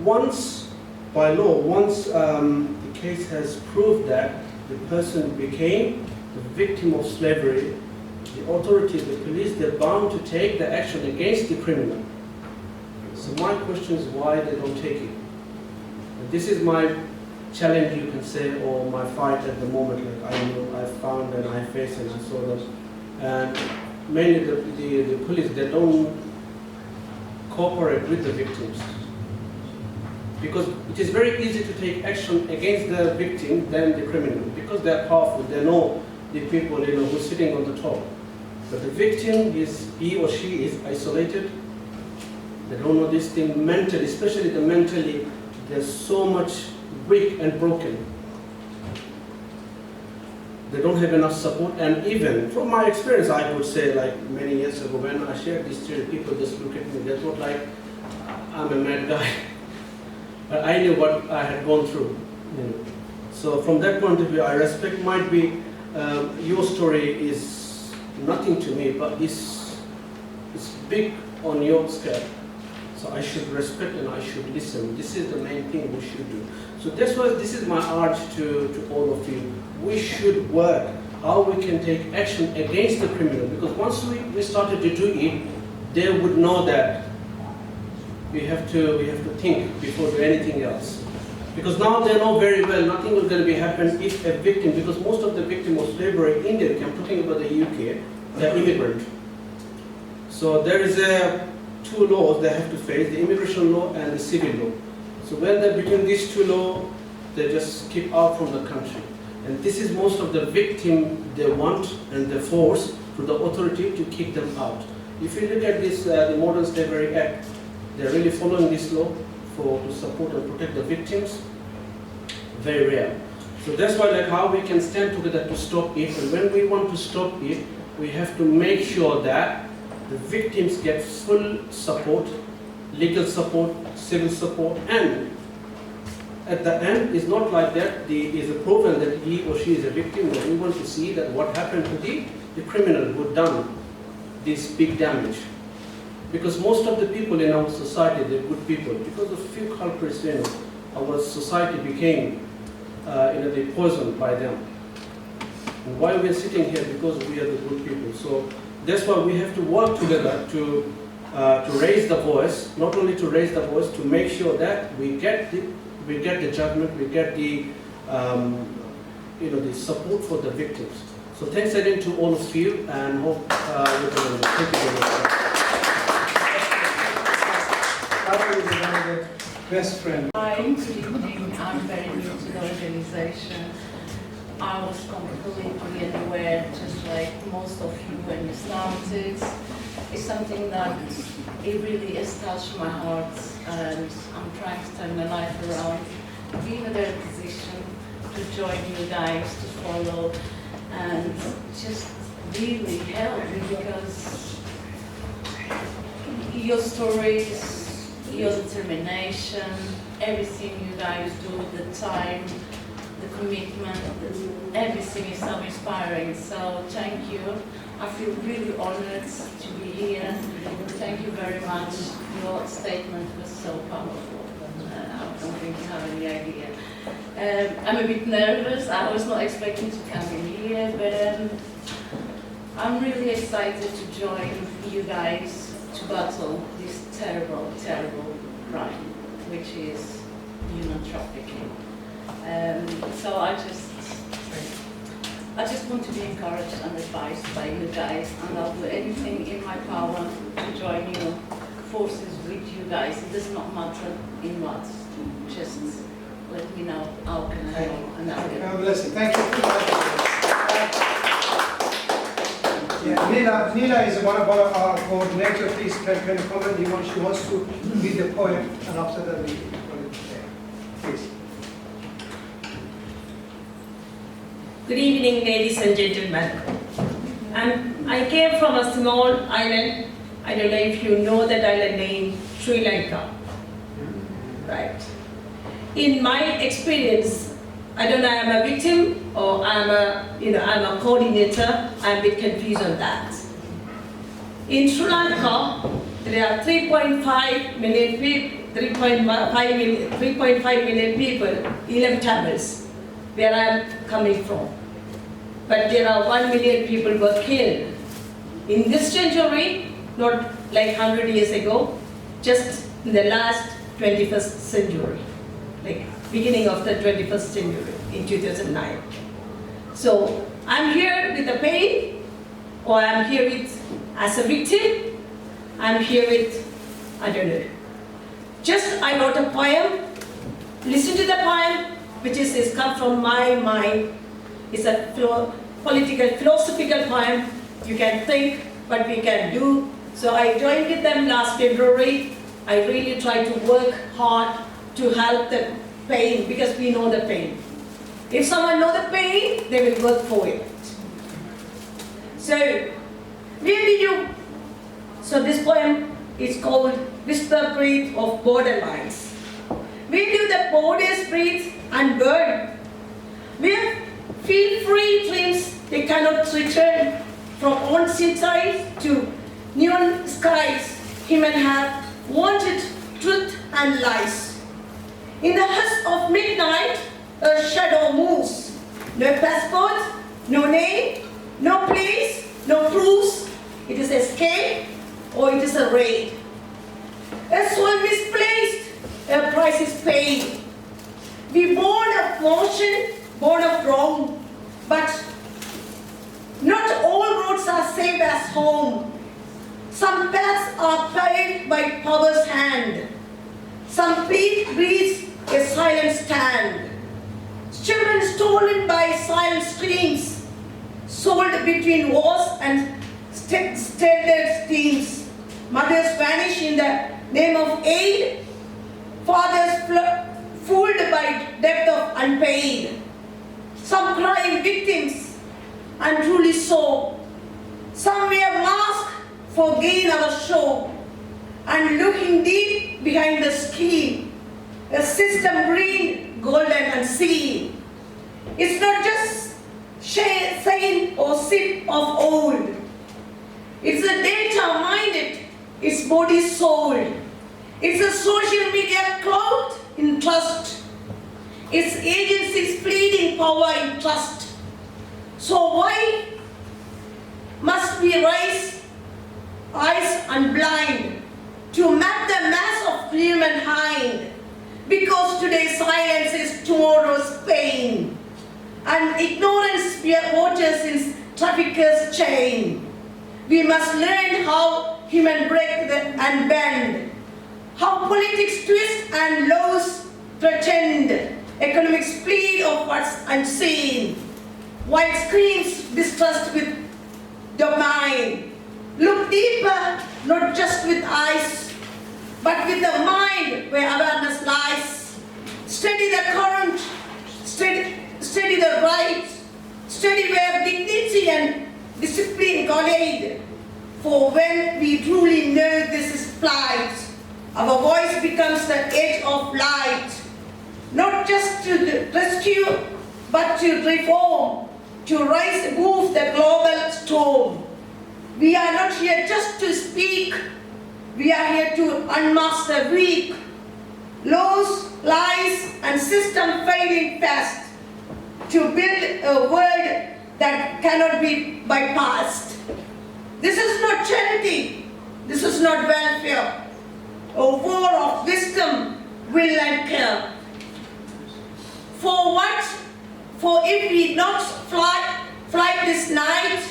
Once, by law, once the case has proved that the person became the victim of slavery, the authorities, the police, they're bound to take the action against the criminal. So my question is why they don't take it. And this is my challenge, you can say, or my fight at the moment. Like I found and I faced and I saw that. And mainly the police, they don't cooperate with the victims. Because it is very easy to take action against the victim than the criminal. Because they are powerful, they know the people who's sitting on the top. But the victim he or she is isolated. They don't know this thing mentally, especially the mentally, they're so much weak and broken. They don't have enough support, and even from my experience, I would say, like many years ago, when I shared this story, people just look at me, they thought like I'm a mad guy. But I knew what I had gone through. So from that point of view, I respect. Might be your story is nothing to me, but it's big on your scale. So I should respect and I should listen. This is the main thing we should do. So that's why this is my urge to all of you. We should work how we can take action against the criminal, because once we started to do it, they would know that we have to think before doing anything else. Because now they know very well nothing is going to be happen if a victim, because most of the victims of slavery in India, I'm talking about the UK, they're immigrant. So there is two laws they have to face, the immigration law and the civil law. So when they're between these two laws, they just keep out from the country. And this is most of the victim they want and they force to the authority to kick them out. If you look at this, the Modern Slavery Act, they're really following this law to support and protect the victims. Very rare. So that's why how we can stand together to stop it. And when we want to stop it, we have to make sure that the victims get full support, legal support, civil support, and at the end, it's not like that is proven that he or she is a victim, but we want to see that what happened to the criminal who done this big damage. Because most of the people in our society, they're good people. Because of few culprits, our society became they poisoned by them. And why we're sitting here? Because we are the good people. So that's why we have to work together to raise the voice, not only to raise the voice, to make sure that we get the judgment, we get the the support for the victims. So thanks again to all of you, and hope you can take it away. Best friend. Hi, good evening. I'm very new to the organization. I was completely unaware, just like most of you when you started. It's something that it really has touched my heart, and I'm trying to turn my life around, be in a better position to join you guys, to follow, and just really help me, because your stories, your determination, everything you guys do, the time, the commitment, everything is so inspiring. So thank you. I feel really honored to be here. Thank you very much. Your statement was so powerful. I don't think you have any idea. I'm a bit nervous. I was not expecting to come in here, but I'm really excited to join you guys to battle this terrible, terrible crime, which is human trafficking. So I just want to be encouraged and advised by you guys, and I'll do anything in my power to join you forces with you guys. It does not matter in what. Just let me know how can I help, and I'll get God bless you. Thank you. Yeah, Nila is one of our coordinators. Please can you comment? She wants to read the poem, and after that we please. Good evening, ladies and gentlemen. I came from a small island. I don't know if you know that island name, Sri Lanka. Right. In my experience, I don't know, I'm a victim or I'm a coordinator. I'm a bit confused on that. In Sri Lanka, there are 3.5 million people, 3.5 million people, 11 Tamils. where I am coming from. But there are 1 million people were killed in this century, not like 100 years ago, just in the last 21st century, like beginning of the 21st century in 2009. So I'm here with the pain, or I'm here with as a victim, I'm here with, I don't know. Just I wrote a poem, listen to the poem, which is come from my mind. It's a political, philosophical poem. You can think what we can do. So I joined with them last February. I really try to work hard to help the pain, because we know the pain. If someone knows the pain, they will work for it. So, where do you? So this poem is called Whisper Breathe of Borderlines. Where do the borders breathe and burn? Where feel free dreams they cannot return, from ancient times to neon skies, human have wanted truth and lies. In the hush of midnight, a shadow moves. No passport, no name, no place, no proofs. It is escape or it is a raid. A soul misplaced, a price is paid. We born of motion, born of wrong, but not all roads are safe as home. Some paths are paved by power's hand. Some peak breeds a silent stand. Children stolen by silent streams, sold between wars and sterile schemes. Mothers vanish in the name of aid. Fathers fooled by debt of unpaid. Some crime victims, untruly so. Some wear masks for gain our show. And looking deep behind the scheme, a system green, golden and seen. It's not just saying or sip of old. It's a data minded, it's body sold. It's a social media cloaked in trust. It's agencies pleading power in trust. So why must we raise eyes unblind to map the mass of humankind? Because today's silence is tomorrow's pain. And ignorance we are waters in traffickers' chain. We must learn how human break and bend, how politics twist and laws pretend, economics plead of what's unseen, while screams distrust with the mind. Look deeper, not just with eyes, but with the mind where awareness lies. Study the current, study the right, study where dignity and discipline collide. For when we truly know this is plight, our voice becomes the edge of light. Not just to rescue, but to reform, to rise above the global storm. We are not here just to speak. We are here to unmask the weak, laws, lies, and system failing fast, to build a world that cannot be bypassed. This is not charity. This is not welfare. A war of wisdom, will, and care. For what? For if we not fly this night,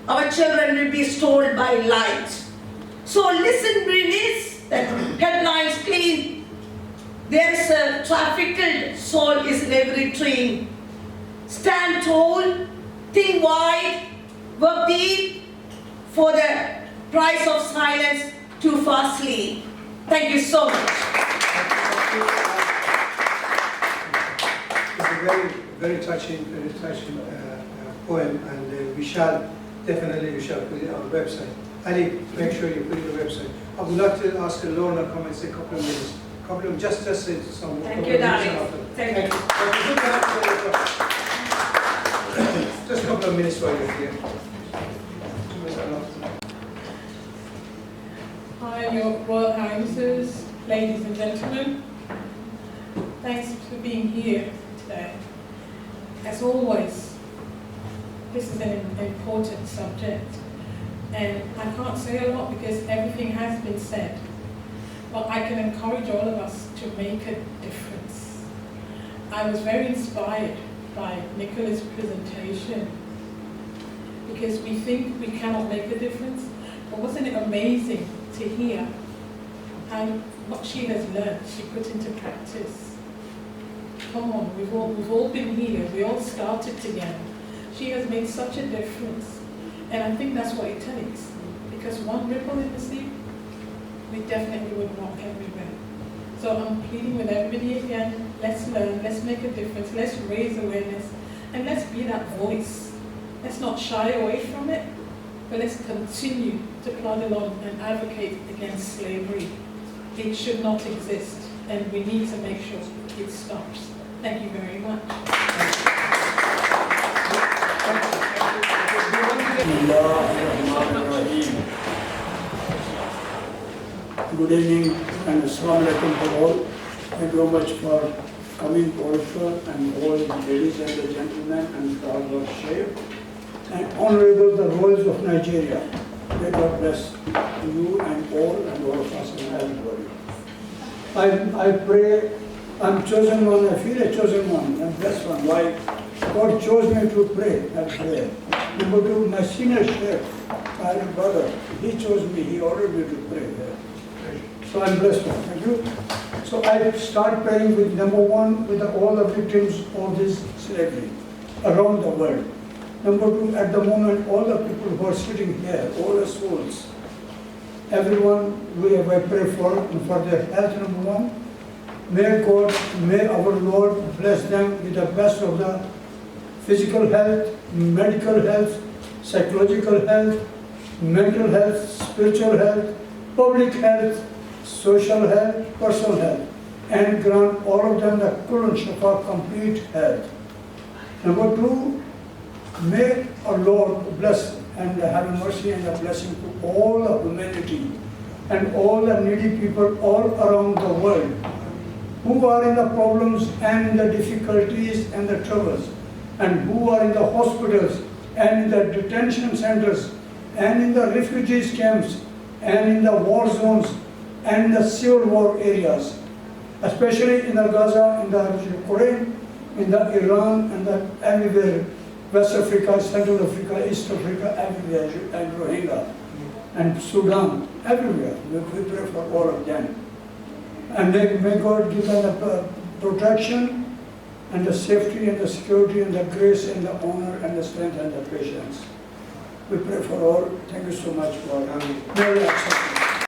our children will be stolen by light. So listen, release the headlines clean. There is a trafficked soul is in every tree. Stand tall, think wide, work deep for the price of silence too fastly. Thank you so much. It's a very, very touching poem, and we shall put it on our website. Ali, make sure you put it on the website. I would like to ask Lorna to come and say a couple of minutes. Just say some. Thank you, darling. Thank you. Just a couple of minutes while you're here. Hi, Your Royal Highnesses, ladies and gentlemen. Thanks for being here today. as always, this is an important subject. And I can't say a lot because everything has been said. But I can encourage all of us to make a difference. I was very inspired by Nicola's presentation because we think we cannot make a difference, but wasn't it amazing to hear how what she has learned, she put into practice. Come on, we've all been here, we all started together. She has made such a difference, and I think that's what it takes, because one ripple in the sea, we definitely would walk everywhere. So I'm pleading with everybody again, let's learn, let's make a difference, let's raise awareness, and let's be that voice. Let's not shy away from it, but let's continue to plod along and advocate against slavery. It should not exist, and we need to make sure it stops. Thank you very much. Good evening and Assalamu alaikum to all. Thank you very much for coming also, and all the ladies and the gentlemen and our share. And honorable the royals of Nigeria. May God bless you and all of us and everybody. I pray, I'm chosen one, I feel a chosen one, I'm blessed one. Why? God chose me to pray and pray. Number two, my senior chef, my brother, he chose me, he ordered me to pray. So I'm blessed one, thank you. So I start praying with number one, with all the victims of this slavery around the world. Number two, at the moment, all the people who are sitting here, all the souls, everyone I pray for their health, number one. May God, may our Lord bless them with the best of the physical health, medical health, psychological health, mental health, spiritual health, public health, social health, personal health, and grant all of them the Kulan Shafa complete health. Number two, may our Lord bless and have mercy and a blessing to all the humanity and all the needy people all around the world who are in the problems and the difficulties and the troubles, and who are in the hospitals and in the detention centers and in the refugees camps and in the war zones and in the civil war areas, especially in the Gaza, in the Ukraine, in the Iran, and the everywhere, West Africa, Central Africa, East Africa, everywhere, and Rohingya, and Sudan, everywhere. We pray for all of them. And may God give them the protection and the safety and the security and the grace and the honor and the strength and the patience. We pray for all. Thank you so much for having me. Very acceptable.